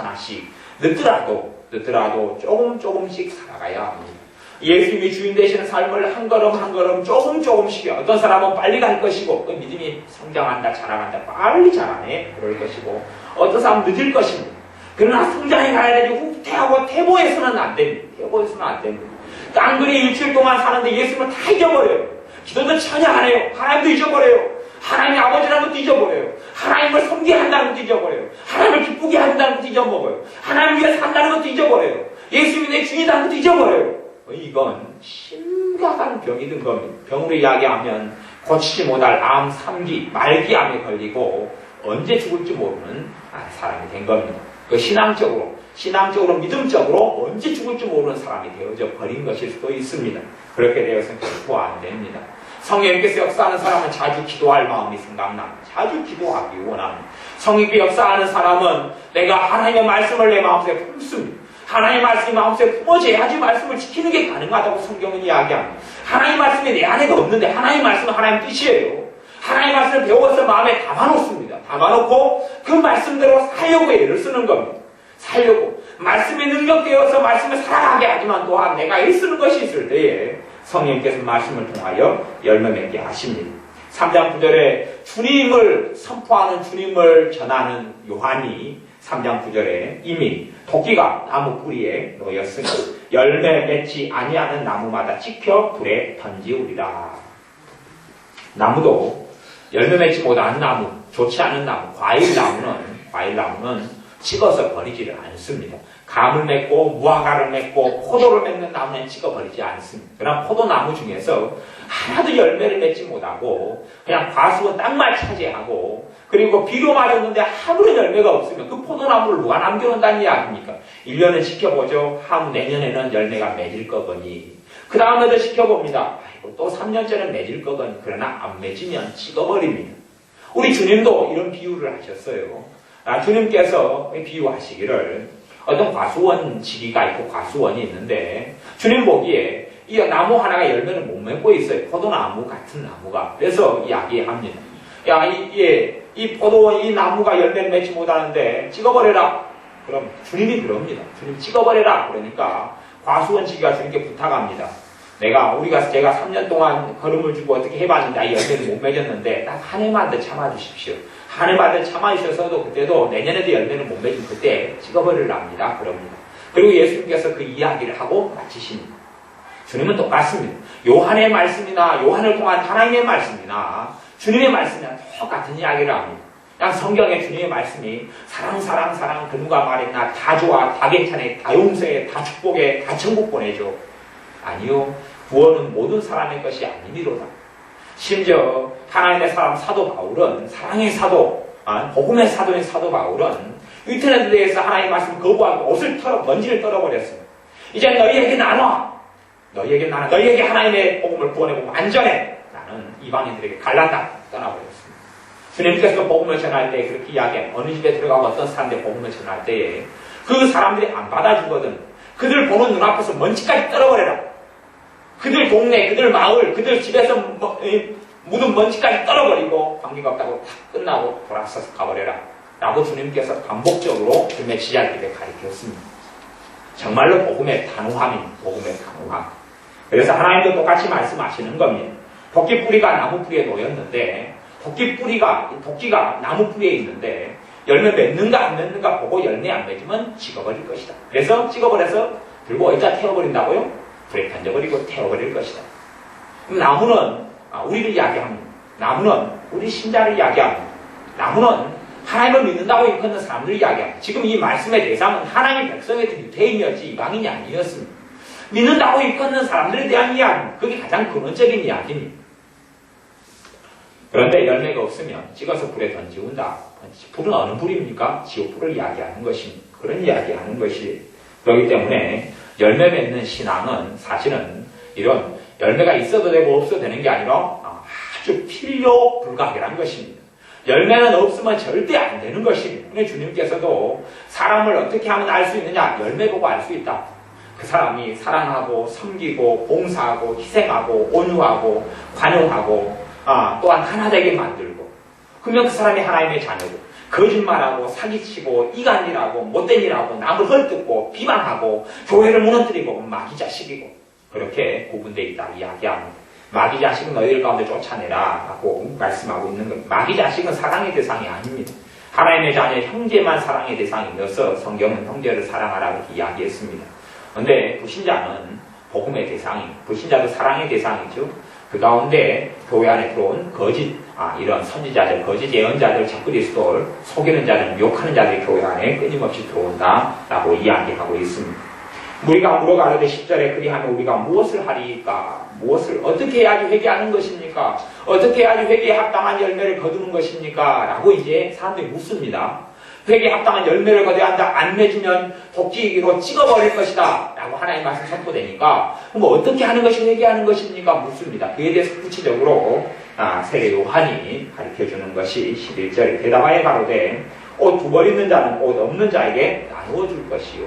늦더라도 조금씩 살아가야 합니다. 예수님이 주인 되시는 삶을 한 걸음 조금씩이요. 어떤 사람은 빨리 갈 것이고 그 믿음이 성장한다, 자라간다, 빨리 자라네 그럴 것이고 어떤 사람은 늦을 것입니다. 그러나 성장해 가야 되지 후퇴하고 퇴보해서는 안 됩니다. 깡그리 일주일 동안 사는데 예수님을 다 잊어버려요. 기도도 전혀 안 해요. 하나님도 잊어버려요. 하나님의 아버지라는 것도 잊어버려요. 하나님을 섬기게 한다는 것도 잊어버려요. 하나님을 기쁘게 한다는 것도 잊어먹어요. 하나님을 위해 산다는 것도 잊어버려요. 예수님이 내 주인이라는 것도 잊어버려요. 이건 심각한 병이 든 겁니다. 병으로 이야기하면 고치지 못할 암 3기, 말기암에 걸리고 언제 죽을지 모르는 사람이 된 겁니다. 신앙적으로, 믿음적으로 언제 죽을지 모르는 사람이 되어져 버린 것일 수도 있습니다. 그렇게 되어서는 결코 안 됩니다. 성령께서 역사하는 사람은 자주 기도할 마음이 생각납니다. 자주 기도하기 원합니다. 성령께 역사하는 사람은 내가 하나님의 말씀을 내 마음속에 품습니다. 하나님의 말씀이 마음속에 품어져야지 말씀을 지키는 게 가능하다고 성경은 이야기합니다. 하나님의 말씀이 내 안에도 없는데 하나님의 말씀은 하나님 뜻이에요. 하나님의 말씀을 배워서 마음에 담아놓습니다. 담아놓고 그 말씀대로 살려고 애를 쓰는 겁니다. 말씀에 능력되어서 말씀을 살아가게 하지만 또한 내가 애쓰는 것이 있을 때에 성령께서 말씀을 통하여 열매 맺게 하십니다. 3장 9절에 주님을 선포하는 주님을 전하는 요한이 3장 9절에 이미 토끼가 나무 뿌리에 놓였으니 열매 맺지 아니하는 나무마다 찍혀 불에 던지우리라. 나무도 열매 맺지 못하는 나무, 좋지 않은 나무, 과일나무는 찍어서 버리지를 않습니다. 감을 맺고 무화과를 맺고 포도를 맺는 나무는 찍어버리지 않습니다. 그러나 포도나무 중에서 하나도 열매를 맺지 못하고 그냥 과수원 땅만 차지하고 그리고 비료 맞았는데 아무런 열매가 없으면 그 포도나무를 누가 남겨놓는다는 이야기입니까? 1년은 지켜보죠. 내년에는 열매가 맺을 거거니 그 다음에도 지켜봅니다. 또 3년째는 맺을 거거니 그러나 안 맺으면 찍어버립니다. 우리 주님도 이런 비유를 하셨어요. 주님께서 비유하시기를 어떤 과수원 지기가 있고 과수원이 있는데 주님 보기에 이 나무 하나가 열매를 못 맺고 있어요. 포도나무 같은 나무가. 그래서 이야기합니다. 이 포도원 이 나무가 열매를 맺지 못하는데 찍어버려라. 그럼 주님이 그럽니다. 주님 찍어버려라. 그러니까 과수원 지기가 주님께 부탁합니다. 제가 3년 동안 걸음을 주고 어떻게 해봤는데 열매를 못 맺었는데 딱 한 해만 더 참아주십시오. 한 해만 더 참아주셔서도 그때도 내년에도 열매를 못 맺으면 그때 찍어버리랍니다. 그럽니다. 그리고 예수님께서 그 이야기를 하고 마치십니다. 주님은 똑같습니다. 요한의 말씀이나 요한을 통한 하나님의 말씀이나 주님의 말씀이나 똑같은 이야기를 합니다. 그냥 성경에 주님의 말씀이 사랑 그 누가 말했나 다 좋아 다 괜찮아 다 용서해 다 축복해 다 천국 보내줘. 아니요. 구원은 모든 사람의 것이 아니니로다. 심지어 하나님의 사람 사도 바울은 사랑의 사도, 복음의 사도인 사도 바울은 인터넷에 대해서 하나님의 말씀을 거부하고 먼지를 떨어버렸습니다. 이제 너희에게 나눠. 너희에게 하나님의 복음을 구원해보면 안전해. 나는 이방인들에게 갈란다. 떠나버렸습니다. 주님께서 복음을 전할 때 그렇게 이야기해. 어느 집에 들어가고 어떤 사람들 복음을 전할 때에 그 사람들이 안 받아주거든. 그들 보는 눈앞에서 먼지까지 떨어버려라. 그들 동네, 그들 마을, 그들 집에서 묻은 먼지까지 떨어버리고 관계가 없다고 탁 끝나고 돌아서서 가버려라. 라고 주님께서 반복적으로 주님의 지자들에게 가르쳤습니다. 정말로 복음의 단호함입니다. 복음의 단호함. 그래서 하나님도 똑같이 말씀하시는 겁니다. 토끼뿌리가 나무뿌리에 놓였는데 토끼가 나무뿌리에 있는데 열매 맺는가 안 맺는가 보고 열매 안 맺으면 찍어버릴 것이다. 그래서 찍어버려서 들고 어디다 태워버린다고요? 불에 던져버리고 태워버릴 것이다. 그럼 나무는 우리를 이야기합니다. 나무는 우리 신자를 이야기합니다. 나무는 하나님을 믿는다고 일컫는 사람들을 이야기합니다. 지금 이 말씀의 대상은 하나님의 백성이었던 유대인이었지 이방인이 아니었습니다. 믿는다고 일컫는 사람들에 대한 이야기입니다. 그게 가장 근원적인 이야기입니다. 그런데 열매가 없으면 찍어서 불에 던지운다. 불은 어느 불입니까? 지옥불을 이야기하는 것입니다. 그런 이야기하는 것이 그렇기 때문에 열매 맺는 신앙은 사실은 이런 열매가 있어도 되고 없어도 되는 게 아니라 아주 필요 불가결한 것입니다. 열매는 없으면 절대 안 되는 것입니다. 근데 주님께서도 사람을 어떻게 하면 알 수 있느냐? 열매 보고 알 수 있다. 그 사람이 사랑하고 섬기고 봉사하고 희생하고 온유하고 관용하고 또한 하나 되게 만들고 그러면 그 사람이 하나님의 자녀고 거짓말하고 사기치고 이간질하고 못된 일하고 남을 헐뜯고 비방하고 교회를 무너뜨리고 마귀 자식이고 그렇게 구분되어 있다 이야기합니다. 마귀 자식은 너희들 가운데 쫓아내라 라고 말씀하고 있는 겁니다. 마귀 자식은 사랑의 대상이 아닙니다. 하나님의 자녀 형제만 사랑의 대상이어서 성경은 형제를 사랑하라 이렇게 이야기했습니다. 그런데 불신자는 복음의 대상입니다. 불신자도 사랑의 대상이죠. 그 가운데 교회 안에 들어온 거짓, 이런 선지자들, 거짓 예언자들, 적그리스도를 속이는 자들, 욕하는 자들이 교회 안에 끊임없이 들어온다라고 이야기하고 있습니다. 우리가 물어가는데 10절에 그리하면 우리가 무엇을 하리까? 무엇을 어떻게 해야지 회개하는 것입니까? 어떻게 해야지 회개에 합당한 열매를 거두는 것입니까? 라고 이제 사람들이 묻습니다. 회개에 합당한 열매를 거둬야 한다. 안 맺으면 독지이기로 찍어버릴 것이다. 라고 하나님의 말씀 선포되니까 그럼 어떻게 하는 것이 회개하는 것입니까? 묻습니다. 그에 대해서 구체적으로 세례 요한이 가르쳐주는 것이 11절에 대답하여 가로되 옷 두 벌 있는 자는 옷 없는 자에게 나누어 줄 것이요.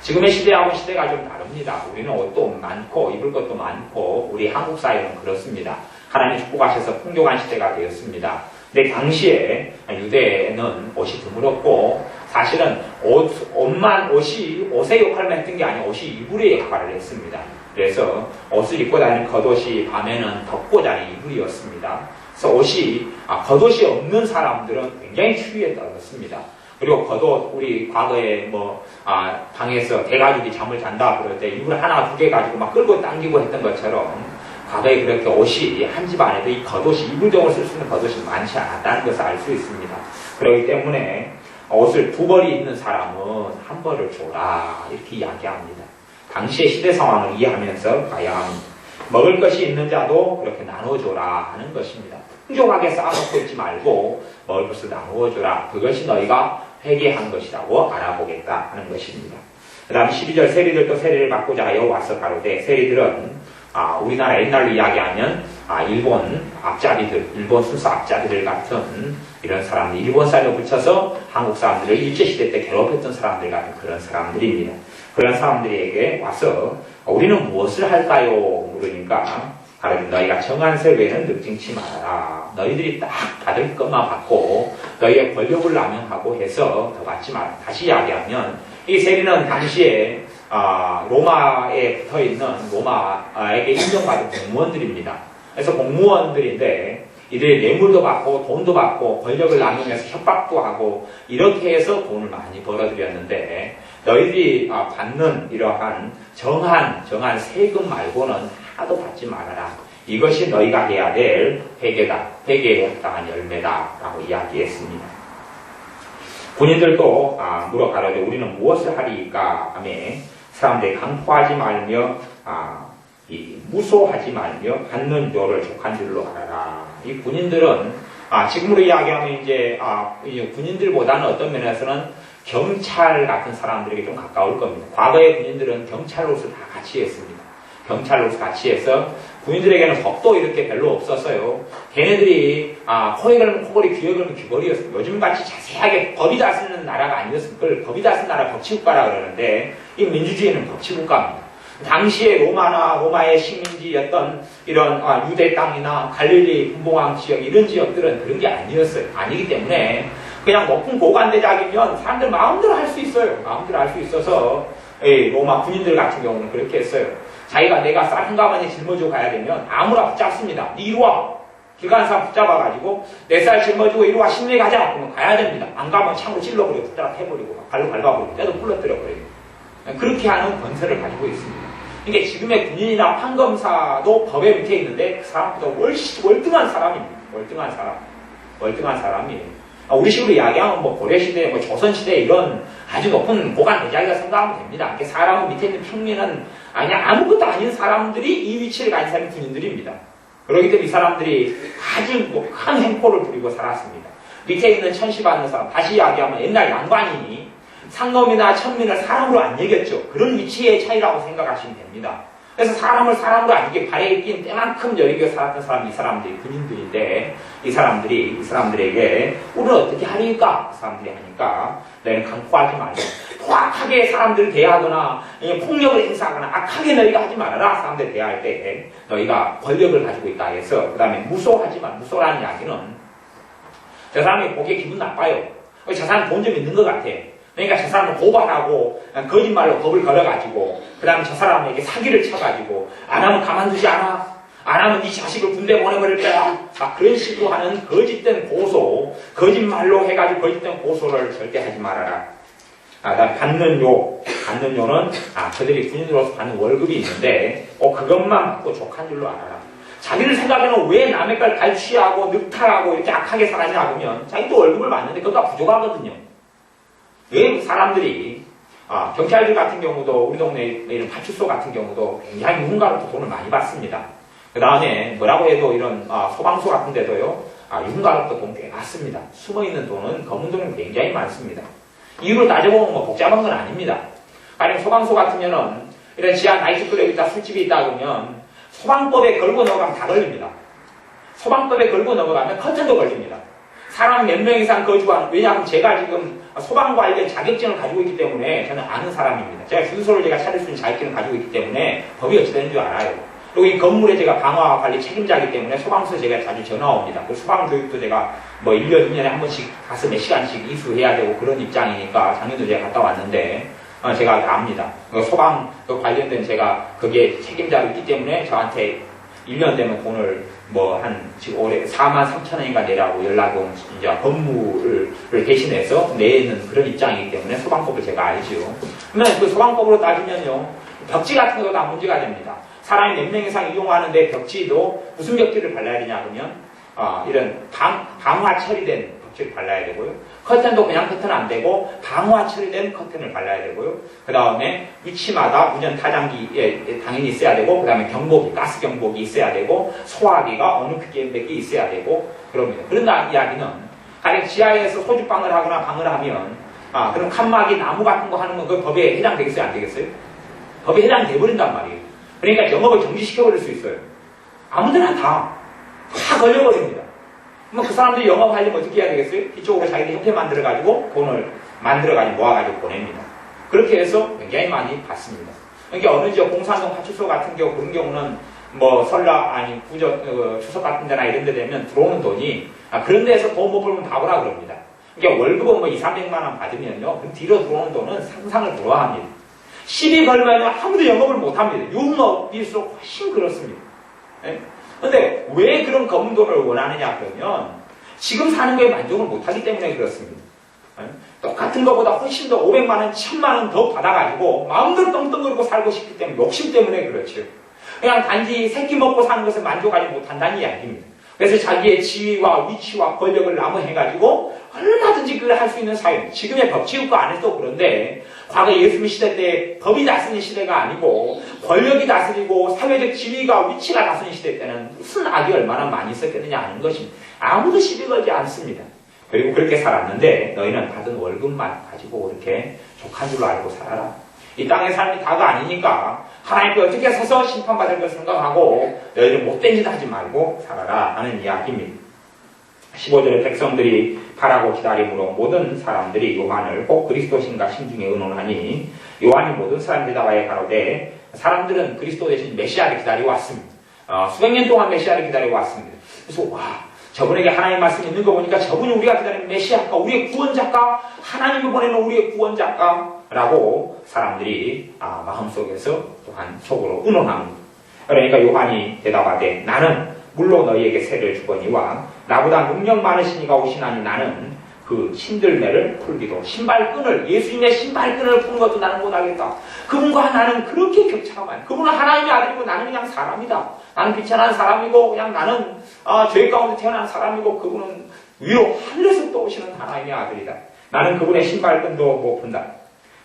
지금의 시대하고 시대가 좀 다릅니다. 우리는 옷도 많고 입을 것도 많고 우리 한국 사회는 그렇습니다. 하나님 축복하셔서 풍족한 시대가 되었습니다. 근데 당시에 유대에는 옷이 드물었고 사실은 옷이 옷의 역할만 했던 게 아니라 옷이 이불의 역할을 했습니다. 그래서 옷을 입고 다니는 겉옷이 밤에는 덮고 자는 이불이었습니다. 그래서 겉옷이 없는 사람들은 굉장히 추위에 떨었습니다. 그리고 겉옷, 우리 과거에 방에서 대가족이 잠을 잔다 그럴 때 이불 하나 두 개 가지고 막 끌고 당기고 했던 것처럼 과거에 그렇게 옷이 한 집 안에도 이 겉옷이 이불종을 쓸 수 있는 겉옷이 많지 않았다는 것을 알 수 있습니다. 그렇기 때문에 옷을 두 벌이 있는 사람은 한 벌을 줘라 이렇게 이야기합니다. 당시의 시대 상황을 이해하면서 가야 합니다. 먹을 것이 있는 자도 그렇게 나눠줘라 하는 것입니다. 풍족하게 쌓아놓고 있지 말고 먹을 것을 나누어줘라. 그것이 너희가 회개한 것이라고 알아보겠다 하는 것입니다. 그 다음 12절 세리들도 세리를 받고자 하여 와서 가로되 세리들은 우리나라 옛날로 이야기하면 일본 앞잡이들, 일본 순서 앞잡이들 같은 이런 사람들, 일본 쌀로 붙여서 한국 사람들을 일제시대 때 괴롭혔던 사람들 같은 그런 사람들입니다. 그런 사람들에게 와서 우리는 무엇을 할까요? 물으니까 너희가 정한 세배는 늑증치 말아라. 너희들이 딱 받을 것만 받고 너희의 권력을 남용하고 해서 더 받지 마라. 다시 이야기하면 이 세리는 당시에 로마에 붙어있는 로마에게 인정받은 공무원들입니다. 그래서 공무원들인데 이들이 뇌물도 받고 돈도 받고 권력을 남용해서 협박도 하고 이렇게 해서 돈을 많이 벌어들였는데 너희들이 받는 이러한 정한 세금 말고는 하나도 받지 말아라. 이것이 너희가 해야 될 회개다. 회개에 합당한 열매다. 라고 이야기했습니다. 군인들도 물어 가로되 우리는 무엇을 하리까 하며 사람들이 강포하지 말며 무소하지 말며 갖는 료를 족한 줄로 알아라. 이 군인들은 지금으로 이야기하면 이제 군인들보다는 어떤 면에서는 경찰 같은 사람들에게 좀 가까울 겁니다. 과거의 군인들은 경찰로서 다 같이 했습니다. 경찰로서 같이 해서 군인들에게는 법도 이렇게 별로 없었어요. 걔네들이 코에 걸면 코걸이, 귀에 걸면 귀걸이였어요. 요즘같이 자세하게 법이 다 쓰는 나라가 아니었어요. 그걸 법이 다 쓰는 나라 법치국가라 그러는데 이 민주주의는 법치국가입니다. 당시에 로마의 식민지였던 이런 유대 땅이나 갈릴리 분봉왕 지역 이런 지역들은 그런 게 아니었어요. 아니기 때문에 그냥 높은 고관대작이면 사람들 마음대로 할 수 있어요. 마음대로 할 수 있어서 로마 군인들 같은 경우는 그렇게 했어요. 내가 쌀 한 가마니 짊어지고 가야 되면 아무나 붙잡습니다. 니 이리 와. 길 가는 사람 붙잡아가지고 내 쌀 짊어지고 이리 와 신내 가자. 그러면 가야 됩니다. 안 가면 창으로 찔러버리고 붙잡아 패버리고 발로 밟아버리고 때도 부러뜨려버리고 그렇게 하는 권세를 가지고 있습니다. 그러니까 지금의 군인이나 판검사도 법에 밑에 있는데 그 사람보다 월등한 사람입니다. 월등한 사람이에요. 우리 식으로 이야기하면 고려시대, 조선시대 이런 아주 높은 고관 대작이라 생각하면 됩니다. 사람 밑에 있는 평민은 그냥 아무것도 아닌 사람들이 이 위치를 가진 사람이 군인들입니다. 그렇기 때문에 이 사람들이 아주 큰 행포를 부리고 살았습니다. 밑에 있는 천시받는 사람, 다시 이야기하면 옛날 양반이 상검이나 천민을 사람으로 안 여겼죠. 그런 위치의 차이라고 생각하시면 됩니다. 그래서 사람을 사람으로 안 여기게 발에 낀 때만큼 여리게 살았던 사람이 이 사람들이 군인들인데 이 사람들에게 우리는 어떻게 하리까? 그 사람들이 하니까 너희는 강포하지 말고 포악하게 사람들을 대하거나 폭력을 행사하거나 악하게 너희가 하지 말아라. 사람들 대할 때 너희가 권력을 가지고 있다 해서 그 다음에 무소하지 말. 무소라는 이야기는 저 사람이 보기에 기분 나빠요. 저 사람 돈 좀 있는 것 같아. 그러니까 저 사람을 고발하고 거짓말로 법을 걸어가지고 그 다음에 저 사람에게 사기를 쳐가지고 안 하면 가만두지 않아. 안 하면 네 자식을 군대 보내버릴 거야. 그런 식으로 하는 거짓된 고소, 거짓말로 해가지고 거짓된 고소를 절대 하지 말아라. 받는 요는 그들이 군인으로서 받는 월급이 있는데 그것만 받고 족한 줄로 알아라. 자기를 생각에는 왜 남의 걸 갈취하고 늑탈하고 이렇게 악하게 살았냐 하면 자기도 월급을 받는데 그거가 부족하거든요. 왜 사람들이 경찰들 같은 경우도 우리 동네에 있는 파출소 같은 경우도 굉장히 누군가로부터 돈을 많이 받습니다. 그 다음에 뭐라고 해도 이런 소방서 같은 데도요 누군가로부터 돈 꽤 받습니다. 숨어있는 돈은 검은 돈은 굉장히 많습니다. 이유를 따져보면 뭐 복잡한 건 아닙니다. 아니면 소방서 같으면은 이런 지하 나이트클럽이 있다 술집이 있다 그러면 소방법에 걸고 넘어가면 다 걸립니다. 소방법에 걸고 넘어가면 커튼도 걸립니다. 사람 몇 명 이상 거주하는, 왜냐하면 제가 지금 소방 관련 자격증을 가지고 있기 때문에 저는 아는 사람입니다. 제가 주소를 제가 찾을 수 있는 자격증을 가지고 있기 때문에 법이 어찌 되는 줄 알아요. 그리고 이 건물에 제가 방화 관리 책임자이기 때문에 소방서에 제가 자주 전화 옵니다. 그 소방 교육도 제가 뭐 1년, 2년에 한 번씩 가서 몇 시간씩 이수해야 되고 그런 입장이니까 작년도 제가 갔다 왔는데 제가 압니다. 소방 관련된 제가 거기에 책임자로 있기 때문에 저한테 1년 되면 돈을 지금 올해 43,000원인가 내라고 연락이 온 이제 법무를 대신해서 내는 그런 입장이기 때문에 소방법을 제가 알죠. 그러면 그 소방법으로 따지면요, 벽지 같은 것도 다 문제가 됩니다. 사람이 몇 명 이상 이용하는데 벽지도 무슨 벽지를 발라야 되냐 그러면 이런 방화 처리된 벽지를 발라야 되고요. 커튼도 그냥 커튼 안 되고 방화 처리된 커튼을 발라야 되고요. 그 다음에 위치마다 운전 타장기에 당연히 있어야 되고, 그 다음에 경보기, 가스 경보기 있어야 되고, 소화기가 어느 크기에 몇 개 있어야 되고 그럽니다. 그런 이야기는 가령 지하에서 소주방을 하거나 방을 하면 그럼 칸막이 나무 같은 거 하는 건 그 법에 해당되겠어요? 안 되겠어요? 법에 해당돼 버린단 말이에요. 그러니까 영업을 정지시켜버릴 수 있어요. 아무데나 다 걸려버립니다. 그 사람들이 영업하려면 어떻게 해야 되겠어요? 이쪽으로 자기들 협회 만들어가지고 돈을 만들어가지고 모아가지고 보냅니다. 그렇게 해서 굉장히 많이 받습니다. 그러니까 어느 지역 공산동 파출소 같은 경우 그런 경우는 추석 같은 데나 이런 데 되면 들어오는 돈이 그런 데에서 돈 못 벌면 바보라 그럽니다. 그러니까 월급은 2, 300만 원 받으면요, 그 뒤로 들어오는 돈은 상상을 불허합니다. 시비 걸면 아무도 영업을 못 합니다. 유흥업일수록 훨씬 그렇습니다. 그런데 왜 그런 검은 돈을 원하느냐 그러면 지금 사는 거에 만족을 못하기 때문에 그렇습니다. 똑같은 것보다 훨씬 더 500만 원, 1000만 원 더 받아가지고 마음대로 떵떵거리고 살고 싶기 때문에, 욕심 때문에 그렇죠. 그냥 단지 새끼 먹고 사는 것에 만족하지 못한다는 이야기입니다. 그래서 자기의 지위와 위치와 권력을 남용해가지고 얼마든지 그걸 할 수 있는 사회. 지금의 법치국가 안에서도 그런데 과거 예수님 시대 때 법이 다스리는 시대가 아니고 권력이 다스리고 사회적 지위가 위치가 다스리는 시대 때는 무슨 악이 얼마나 많이 있었겠느냐 하는 것입니다. 아무도 시비 걸지 않습니다. 그리고 그렇게 살았는데 너희는 받은 월급만 가지고 이렇게 족한 줄로 알고 살아라. 이 땅의 삶이 다가 아니니까 하나님께 어떻게 서서 심판받을 걸 생각하고 너희는 못된 짓 하지 말고 살아라 하는 이야기입니다. 15절에 백성들이 바라고 기다림으로 모든 사람들이 요한을 꼭 그리스도신가 심중에 의논하니 요한이 모든 사람들 다와에 가로되 사람들은 그리스도 대신 메시아를 기다리고 왔습니다. 수백 년 동안 메시아를 기다리고 왔습니다. 그래서 저분에게 하나님의 말씀이 있는 거 보니까 저분이 우리가 기다리는 메시아일까? 우리의 구원자일까? 하나님이 보내는 우리의 구원자일까? 라고 사람들이 마음속에서 또한 속으로 의논합니다. 그러니까 요한이 대답하되 나는 물로 너희에게 세를 주거니와 나보다 능력 많으신 이가 오시나니 나는 그 신들매를 풀기도, 신발끈을, 예수님의 신발끈을 푸는 것도 나는 못하겠다. 그분과 나는 그렇게 격차가 많아요. 그분은 하나님의 아들이고 나는 그냥 사람이다. 나는 비천한 사람이고 그냥 나는 죄 가운데 태어난 사람이고 그분은 위로 하늘에서 또 오시는 하나님의 아들이다. 나는 그분의 신발끈도 못 푼다.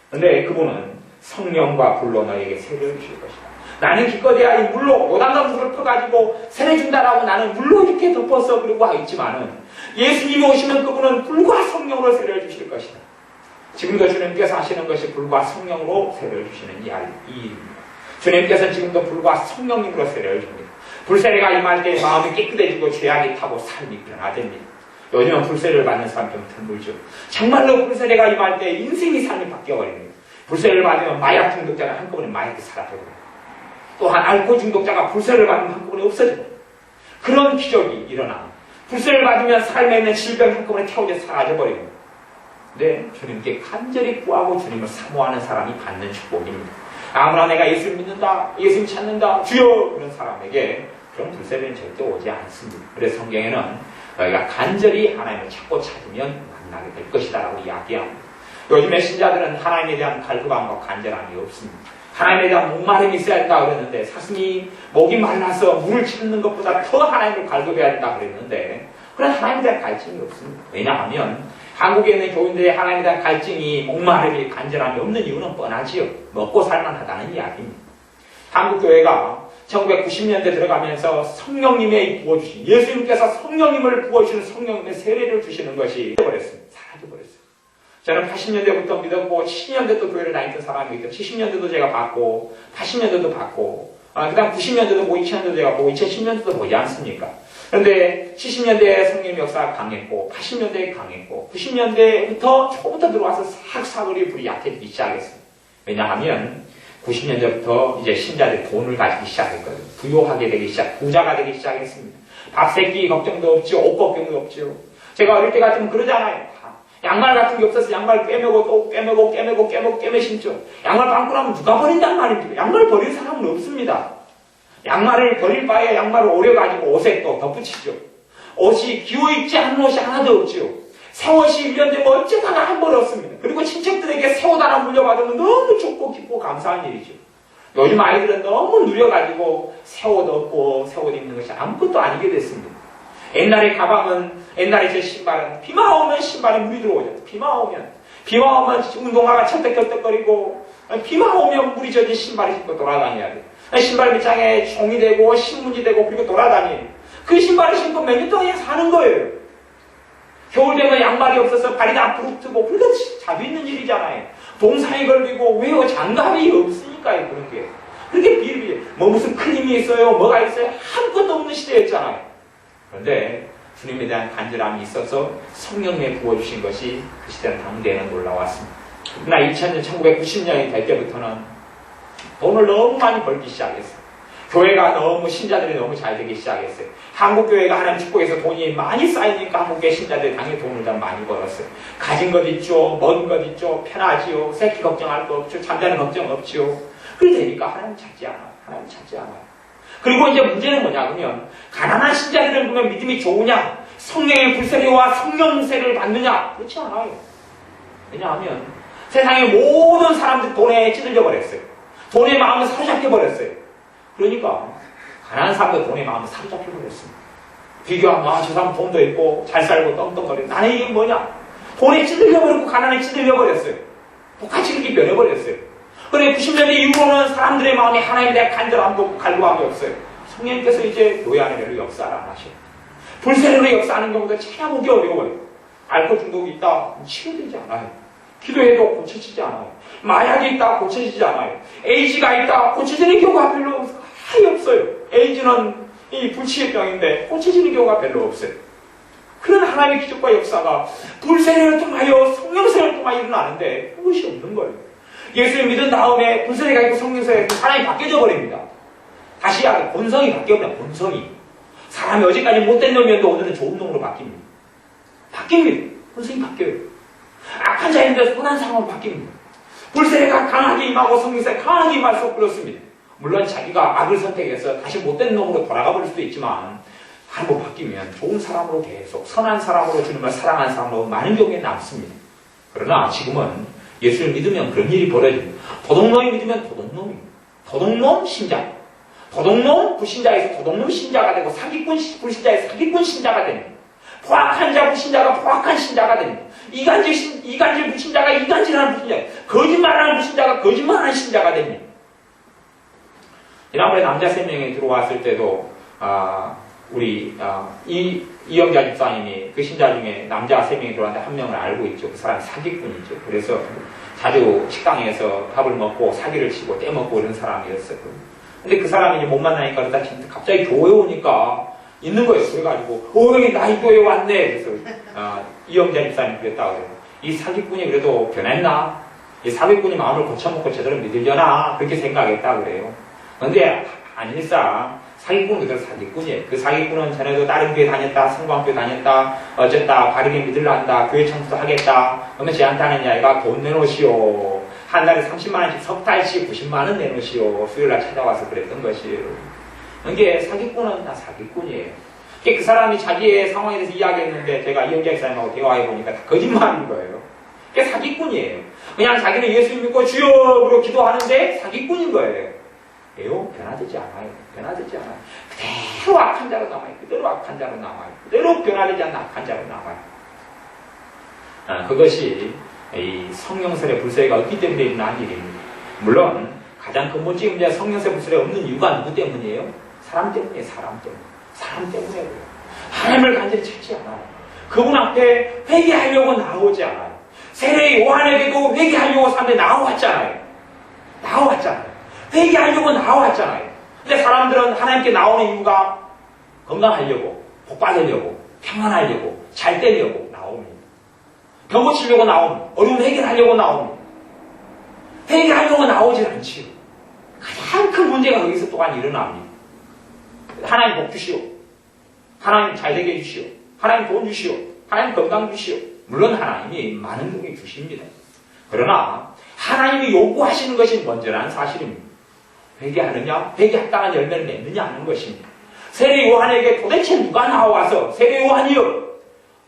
그런데 그분은 성령과 불로 너에게 세를 주실 것이다. 나는 기껏해야 이 물로 요단강 물을 퍼가지고 세례 준다라고 나는 물로 이렇게 덮어서 그러고 있지만은 예수님이 오시면 그분은 불과 성령으로 세례를 주실 것이다. 지금도 주님께서 하시는 것이 불과 성령으로 세례를 주시는 이 일입니다. 주님께서는 지금도 불과 성령님으로 세례를 줍니다. 불세례가 임할 때 마음이 깨끗해지고 죄악이 타고 삶이 변화됩니다. 요즘은 불세례를 받는 사람 좀 드물죠. 정말로 불세례가 임할 때 인생이 삶이 바뀌어버립니다. 불세례를 받으면 마약 중독자가 한꺼번에 마약이 사라져버립니다. 또한 알코올 중독자가 불세례를 받으면 한꺼번에 없어져요. 그런 기적이 일어납니다. 불세를 받으면 삶에 있는 질병이 한꺼번에 태워져 사라져버립니다. 네, 주님께 간절히 구하고 주님을 사모하는 사람이 받는 축복입니다. 아무나 내가 예수를 믿는다, 예수님 찾는다, 주여! 그런 사람에게 그런 불세는 절대 오지 않습니다. 그래서 성경에는 너희가 간절히 하나님을 찾고 찾으면 만나게 될 것이다 라고 이야기합니다. 요즘의 신자들은 하나님에 대한 갈급함과 간절함이 없습니다. 하나님에 대한 목마름이 있어야 된다 그랬는데, 사슴이 목이 말라서 물을 찾는 것보다 더 하나님을 갈급해야 된다 그랬는데, 그런 하나님에 대한 갈증이 없습니다. 왜냐하면 한국에 있는 교인들의 하나님에 대한 갈증이, 목마름이, 간절함이 없는 이유는 뻔하지요. 먹고 살만하다는 이야기입니다. 한국교회가 1990년대 들어가면서 성령님의 부어주신, 예수님께서 성령님을 부어주시는 성령님의 세례를 주시는 것이 사라져버렸어요. 저는 80년대부터 믿었고 70년대도 교회를 다녔던 사람이기 때문에 70년대도 제가 봤고 80년대도 봤고 그 다음 90년대도 보고 2000년대도 제가 보고 2010년대도 보지 않습니까? 그런데 70년대에 성령 역사가 강했고 80년대에 강했고 90년대부터 초부터 들어와서 싹싹으로 불이 약해지기 시작했습니다. 왜냐하면 90년대부터 이제 신자들이 돈을 가지기 시작했거든요. 부유하게 되기 부자가 되기 시작했습니다. 밥 세끼 걱정도 없죠. 옷 걱정도 없죠. 제가 어릴 때 같으면 그러잖아요. 양말 같은 게 없어서 양말 꿰매고 또 꿰매 신죠. 양말 방구 나면 누가 버린단 말입니까? 양말 버린 사람은 없습니다. 양말을 버릴 바에 양말을 오려가지고 옷에 또 덧붙이죠. 옷이 기호입지 않은 옷이 하나도 없죠. 새 옷이 1년 되면 어쩌다가 한 번 없습니다. 그리고 친척들에게 새 옷 하나 물려받으면 너무 좋고 기쁘고 감사한 일이죠. 요즘 아이들은 너무 누려가지고 새 옷 없고 새 옷 입는 것이 아무것도 아니게 됐습니다. 옛날에 제 신발은 비만 오면 신발에 물이 들어오죠. 비만 오면 운동화가 철떡철떡거리고 비만 오면 물이 젖은 신발을 신고 돌아다녀야 돼요. 신발 밑장에 종이 되고 신문지 되고 그리고 돌아다녀요. 그 신발을 신고 몇 년 동안 사는 거예요. 겨울 되면 양말이 없어서 발이 다 부릅뜨고 그러니까 자주 있는 일이잖아요. 동상이 걸리고 왜요? 장갑이 없으니까요. 그런 게. 그렇게 비일비일 뭐 무슨 크림이 있어요? 뭐가 있어요? 아무것도 없는 시대였잖아요. 그런데 주님에 대한 간절함이 있어서 성령에 부어주신 것이 그 시대는 당대에는 올라왔습니다. 그러나 2000년, 1990년이 될 때부터는 돈을 너무 많이 벌기 시작했어요. 교회가 너무, 신자들이 너무 잘 되기 시작했어요. 한국교회가 하나님 축복해서 돈이 많이 쌓이니까 한국교회 신자들이 당연히 돈을 더 많이 벌었어요. 가진 것 있죠, 먹은 것 있죠, 편하지요, 새끼 걱정할 거 없죠, 잠자는 걱정 없죠. 그렇게 되니까 하나님 찾지 않아요. 그리고 이제 문제는 뭐냐 그러면 가난한 신자들을 보면 믿음이 좋으냐, 성령의 불세례와 성령세를 받느냐, 그렇지 않아요. 왜냐하면 세상의 모든 사람들이 돈에 찌들려 버렸어요. 돈의 마음을 사로잡혀 버렸어요. 그러니까 가난한 사람도 돈의 마음을 사로잡혀 버렸습니다. 비교하면 저 사람 돈도 있고 잘 살고 떵떵거리고 나는 이게 뭐냐, 돈에 찌들려 버리고 가난에 찌들려 버렸어요. 똑같이 그렇게 변해버렸어요. 그래 90년대 이후로는 사람들의 마음이 하나님에 대한 간절함도 갈구함이 없어요. 성령님께서 이제 교회 안에 별로 역사를 안 하셔요. 불세례로 역사하는 경우도 찾아보기 어려워요. 알코올 중독이 있다 치료되지 않아요. 기도해도 고쳐지지 않아요. 마약이 있다 고쳐지지 않아요. 에이즈가 있다 고쳐지는 경우가 별로 없어요. 에이즈는 이 불치의 병인데 고쳐지는 경우가 별로 없어요. 그런 하나님의 기적과 역사가 불세례를 통하여 성령세를 통하여 일어나는데 그것이 없는 거예요. 예수를 믿은 다음에 불세례가 있고 성령세가 있고 사람이 바뀌어져 버립니다. 다시 본성이 바뀌어버려요. 본성이. 사람이 어제까지 못된 놈이었는데 오늘은 좋은 놈으로 바뀝니다. 본성이 바뀌어요. 악한 자인데 선한 사람으로 바뀝니다. 불세례가 강하게 임하고 성령세가 강하게 임할수록 그렇습니다. 물론 자기가 악을 선택해서 다시 못된 놈으로 돌아가 버릴 수도 있지만 한번 바뀌면 좋은 사람으로 계속 선한 사람으로 주님을 사랑하는 사람으로 많은 경우에 남습니다. 그러나 지금은 예수를 믿으면 그런 일이 벌어집니다. 도둑놈이 믿으면 도둑놈입니다. 도둑놈 신자. 도둑놈 불신자에서 도둑놈 신자가 되고 사기꾼 불신자에서 사기꾼 신자가 됩니다. 포악한 자 불신자가 포악한 신자가 됩니다. 이간질 불신자가 이간질하는 불신자, 거짓말하는 불신자가 거짓말하는 신자가 됩니다. 지난번에 남자 3명이 들어왔을 때도 우리 이영자 집사님이 그 신자 중에 남자 3명이 들어왔는데 한 명을 알고 있죠. 그 사람이 사기꾼이죠. 그래서 자주 식당에서 밥을 먹고 사기를 치고 떼먹고 이런 사람이었어요. 근데 그 사람이 이제 못 만나니까 그러다 갑자기 교회 오니까 있는 거예요. 그래가지고 여기 나이 교회 왔네. 그래서 이영자 집사님 그랬다고 그래요. 이 사기꾼이 그래도 변했나? 이 사기꾼이 마음을 고쳐먹고 제대로 믿으려나? 그렇게 생각했다고 그래요. 근데 아닐상 사기꾼 그대로 사기꾼이에요. 그 사기꾼은 전에도 다른 교회 다녔다, 성광교회 다녔다, 어쨌다, 바르게 믿으려한다, 교회 청소도 하겠다. 그러면 쟤한테 하는 이야기가 돈 내놓으시오. 한 달에 30만원씩, 석 달씩 90만원 내놓으시오. 수요일날 찾아와서 그랬던 것이에요. 이게 사기꾼은 다 사기꾼이에요. 그 사람이 자기의 상황에 대해서 이야기했는데 제가 이영자 목사님하고 대화해보니까 다 거짓말인 거예요. 그게 사기꾼이에요. 그냥 자기는 예수 믿고 주여 그러고 기도하는데 사기꾼인 거예요. 왜요? 변화되지 않아요. 변화되지 않아요. 그대로 악한 자로 남아요. 그대로 악한 자로 남아요. 그대로 변화되지 않는 악한 자로 남아요. 그것이 이 성령설의 불서가 없기 때문에 일어난 일입니다. 물론 가장 근본적인 문제가 성령설의 불서가 없는 이유가 누구 때문이에요? 사람 때문이에요. 사람 때문에. 사람 때문에 하나님을 간절히 찾지 않아요. 그분 앞에 회개하려고 나오지 않아요. 세례 요한에게도 회개하려고 사람들이 나와왔잖아요. 회개하려고 나와왔잖아요. 근데 사람들은 하나님께 나오는 이유가 건강하려고, 복 받으려고, 평안하려고, 잘 되려고 나옵니다. 병 고치려고 나옵니다. 어려운 해결하려고 나옵니다. 회개하려고 나오질 않지요. 가장 큰 문제가 거기서 또한 일어납니다. 하나님 복 주시오. 하나님 잘되게 해주시오. 하나님 돈 주시오. 하나님 건강 주시오. 물론 하나님이 많은 복을 주십니다. 그러나 하나님이 요구하시는 것이 먼저라는 사실입니다. 회개하느냐? 회개했다는 열매를 맺느냐 하는 것입니다. 세례 요한에게 도대체 누가 나와서 세례 요한이요.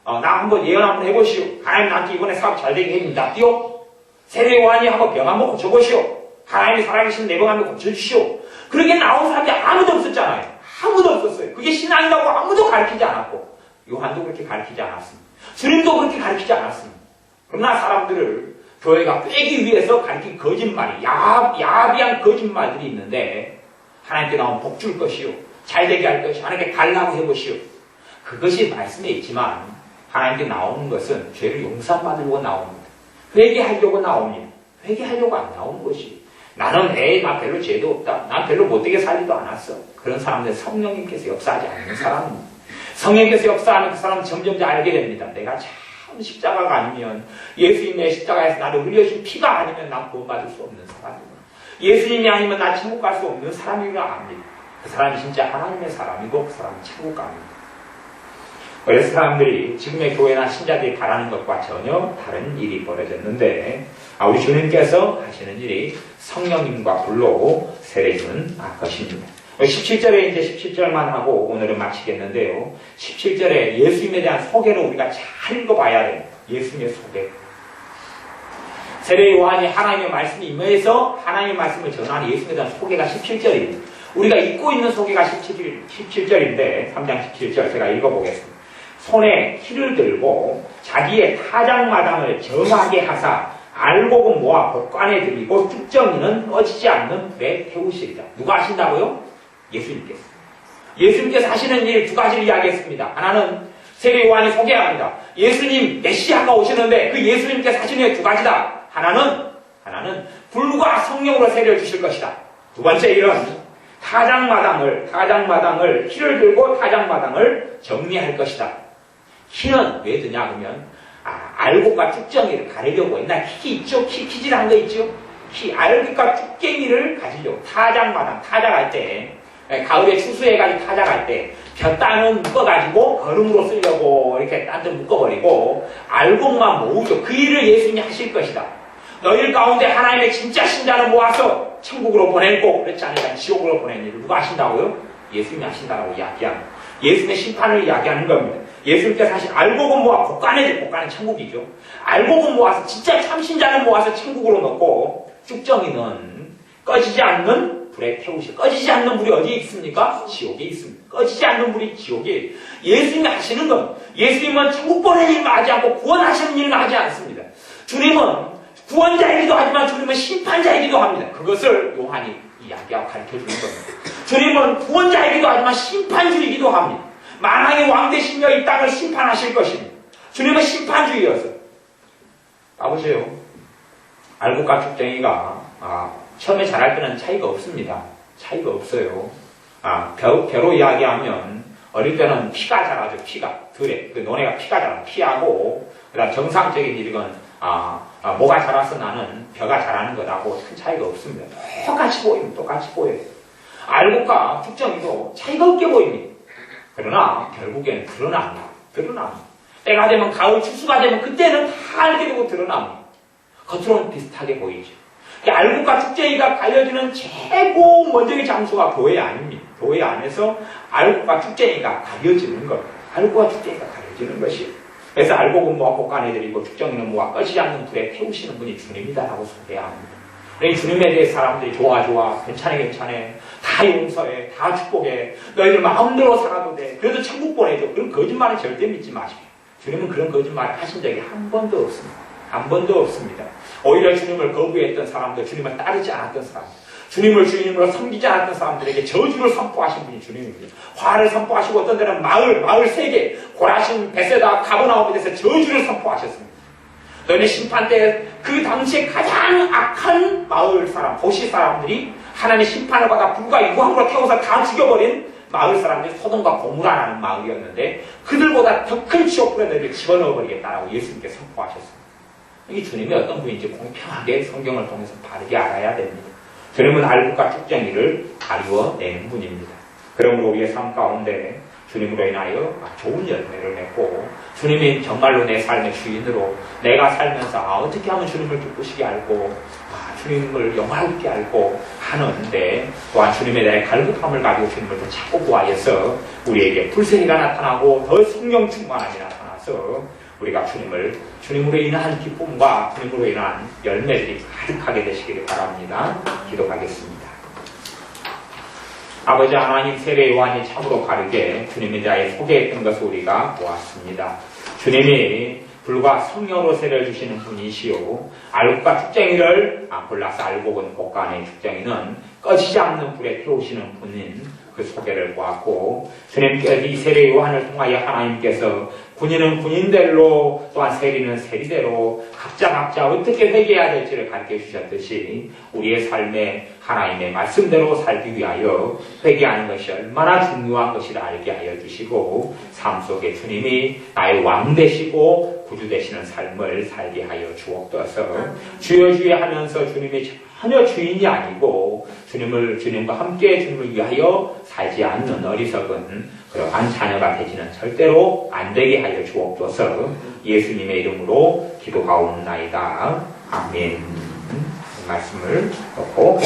나 한번 예언 한번 해보시오. 하나님 나한테 이번에 사업 잘되게 해준다띠요. 세례 요한이 한번 병 한번 고쳐보시오. 하나님이 살아계신 내 병 한번 고쳐주시오. 그렇게 나온 사람이 아무도 없었잖아요. 아무도 없었어요. 그게 신앙이라고 아무도 가르치지 않았고 요한도 그렇게 가르치지 않았습니다. 주님도 그렇게 가르치지 않았습니다. 그러나 사람들을 교회가 빼기 위해서 가르친 거짓말이 야비한 거짓말들이 있는데 하나님께 나오면 복 줄 것이요. 잘되게 할 것이요. 하나님께 달라고 해보시오. 그것이 말씀에 있지만 하나님께 나오는 것은 죄를 용서받으려고 나옵니다. 회개하려고 나옵니다. 회개하려고 안 나오는 것이 나는 나 별로 죄도 없다. 난 별로 못되게 살지도 않았어. 그런 사람들 성령님께서 역사하지 않는 사람입니다. 성령님께서 역사하는 그 사람은 점점 알게 됩니다. 내가 참 십자가가 아니면 예수님의 십자가에서 나를 흘려주신 피가 아니면 난 구원받을 수 없는 사람이구나. 예수님이 아니면 나 천국 갈 수 없는 사람이구나 압니다. 그 사람이 진짜 하나님의 사람이고 그 사람은 천국 갑니다. 그래서 사람들이 지금의 교회나 신자들이 바라는 것과 전혀 다른 일이 벌어졌는데 우리 주님께서 하시는 일이 성령님과 불로 세례주는 것입니다. 17절에 이제 17절만 하고 오늘은 마치겠는데요. 17절에 예수님에 대한 소개를 우리가 잘 읽어봐야 돼요. 예수님의 소개. 세례 요한이 하나님의 말씀이 임해서 하나님의 말씀을 전하는 예수님에 대한 소개가 17절입니다. 우리가 읽고 있는 소개가 17절인데 3장 17절 제가 읽어보겠습니다. 손에 키를 들고 자기의 타작마당을 정하게 하사 알곡은 모아 법관에 들이고 쭉정이는 꺼지지 않는 불에 태우시리라. 누가 하신다고요? 예수님께서. 예수님께서 하시는 일 두 가지를 이야기했습니다. 하나는 세례 요한이 소개합니다. 예수님 메시아가 오시는데 그 예수님께서 하시는 일 두 가지다. 하나는 불과 성령으로 세례를 주실 것이다. 두 번째 일은 타작마당을 키를 들고 타작마당을 정리할 것이다. 키는 왜 드냐 그러면 알곡과 쭉정이를 가리려고 옛날 키 있죠? 키질한 거 있죠? 알곡과 쭉갱이를 가지려고 타작할 때 가을에 추수해가지고 타작할 때 볕단은 묶어가지고 거름으로 쓰려고 이렇게 딴 데 묶어버리고 알곡만 모으죠. 그 일을 예수님이 하실 것이다. 너희들 가운데 하나님의 진짜 신자를 모아서 천국으로 보내고 그렇지 않으면 지옥으로 보내는 일을 누가 하신다고요? 예수님이 하신다고 이야기합니다. 예수님의 심판을 이야기하는 겁니다. 예수님께서 하신 알곡은 모아 복간은 천국이죠. 알곡은 모아서 진짜 참신자를 모아서 천국으로 넣고 쭉정이는 꺼지지 않는 불에 태우시고 꺼지지 않는 불이 어디에 있습니까? 지옥에 있습니다. 꺼지지 않는 불이 지옥에 예수님이 하시는 건 예수님은 천국 보내는 일만 하지 않고 구원하시는 일만 하지 않습니다. 주님은 구원자이기도 하지만 주님은 심판자이기도 합니다. 그것을 요한이 이야기하고 가르쳐주는 겁니다. 주님은 구원자이기도 하지만 심판주이기도 합니다. 만왕의 왕 되시며 이 땅을 심판하실 것입니다. 주님은 심판주이여서. 봐보세요. 알곡과 쭉정이가 처음에 자랄 때는 차이가 없습니다. 차이가 없어요. 벼로 이야기하면 어릴 때는 피가 자라죠. 피가 들에 그 논에가 피가 자라. 피하고 그다음 정상적인 일은 뭐가 자라서 나는 벼가 자라는 것하고 큰 차이가 없습니다. 똑같이 보여요. 알곡과 죽정이도 차이가 없게 보입니다. 그러나 결국에는 드러납니다. 때가 되면 가을 추수가 되면 그때는 다 알게 되고 드러납니다. 겉으로는 비슷하게 보이죠. 알곡과 죽정이가 가려지는 최고 먼저의 장소가 교회 아닙니다. 교회 안에서 알곡과 죽정이가 가려지는 것. 알곡과 죽정이가 가려지는 것이에요. 그래서 알곡은 모아 볶아내드리고 죽정이는 모아 꺼지지 않는 불에 태우시는 분이 주님이다라고 소개합니다. 우리 주님에 대해 사람들이 좋아 괜찮아 다 용서해 다 축복해 너희들 마음대로 살아도 돼 그래도 천국 보내줘. 그런 거짓말은 절대 믿지 마십시오. 주님은 그런 거짓말을 하신 적이 한 번도 없습니다. 오히려 주님을 거부했던 사람들, 주님을 따르지 않았던 사람들, 주님을 주님으로 섬기지 않았던 사람들에게 저주를 선포하신 분이 주님입니다. 화를 선포하시고 어떤 데는 마을 3개, 고라신, 베세다, 가버나움에 대해서 저주를 선포하셨습니다. 너네 심판 때 그 당시에 가장 악한 마을 사람, 도시 사람들이 하나님의 심판을 받아 불과 유황으로 태워서 다 죽여버린 마을 사람들이 소돔과 고모라라는 마을이었는데 그들보다 더 큰 지옥불에 너희를 집어넣어버리겠다라고 예수님께 선포하셨습니다. 이 주님이 어떤 분인지 공평하게 성경을 통해서 바르게 알아야 됩니다. 주님은 알곡과 죽정이를 가리워내는 분입니다. 그러므로 우리의 삶 가운데 주님으로 인하여 좋은 열매를 맺고 주님이 정말로 내 삶의 주인으로 내가 살면서 어떻게 하면 주님을 기쁘시게 알고 주님을 영화롭게 알고 하는데 또한 주님에 대한 갈급함을 가지고 주님을 더 찾고 구하여서 우리에게 불세리가 나타나고 더 성령 충만함이 나타나서 우리가 주님으로 인한 기쁨과 주님으로 인한 열매들이 가득하게 되시기를 바랍니다. 기도하겠습니다. 아버지 하나님, 세례 요한이 참으로 바르게 주님에 대하여 소개했던 것을 우리가 보았습니다. 주님이 불과 성령으로 세례를 주시는 분이시오. 알곡과 죽정이를 골라서 알곡은 볶아내 죽정이는 꺼지지 않는 불에 태우시는 분인 그 소개를 보았고 주님께서 이 세례 요한을 통하여 하나님께서 군인은 군인대로 또한 세리는 세리대로 각자 어떻게 회개해야 될지를 가르쳐 주셨듯이 우리의 삶에 하나님의 말씀대로 살기 위하여 회개하는 것이 얼마나 중요한 것이라 알게 하여 주시고 삶 속에 주님이 나의 왕 되시고 구주 되시는 삶을 살게 하여 주옵소서. 주여 하면서 주님이 전혀 주인이 아니고 주님과 함께 주님을 위하여 살지 않는 어리석은 그러한 자녀가 되지는 절대로 안 되게 하여 주옵소서. 예수님의 이름으로 기도하옵나이다. 아멘. 말씀을 듣고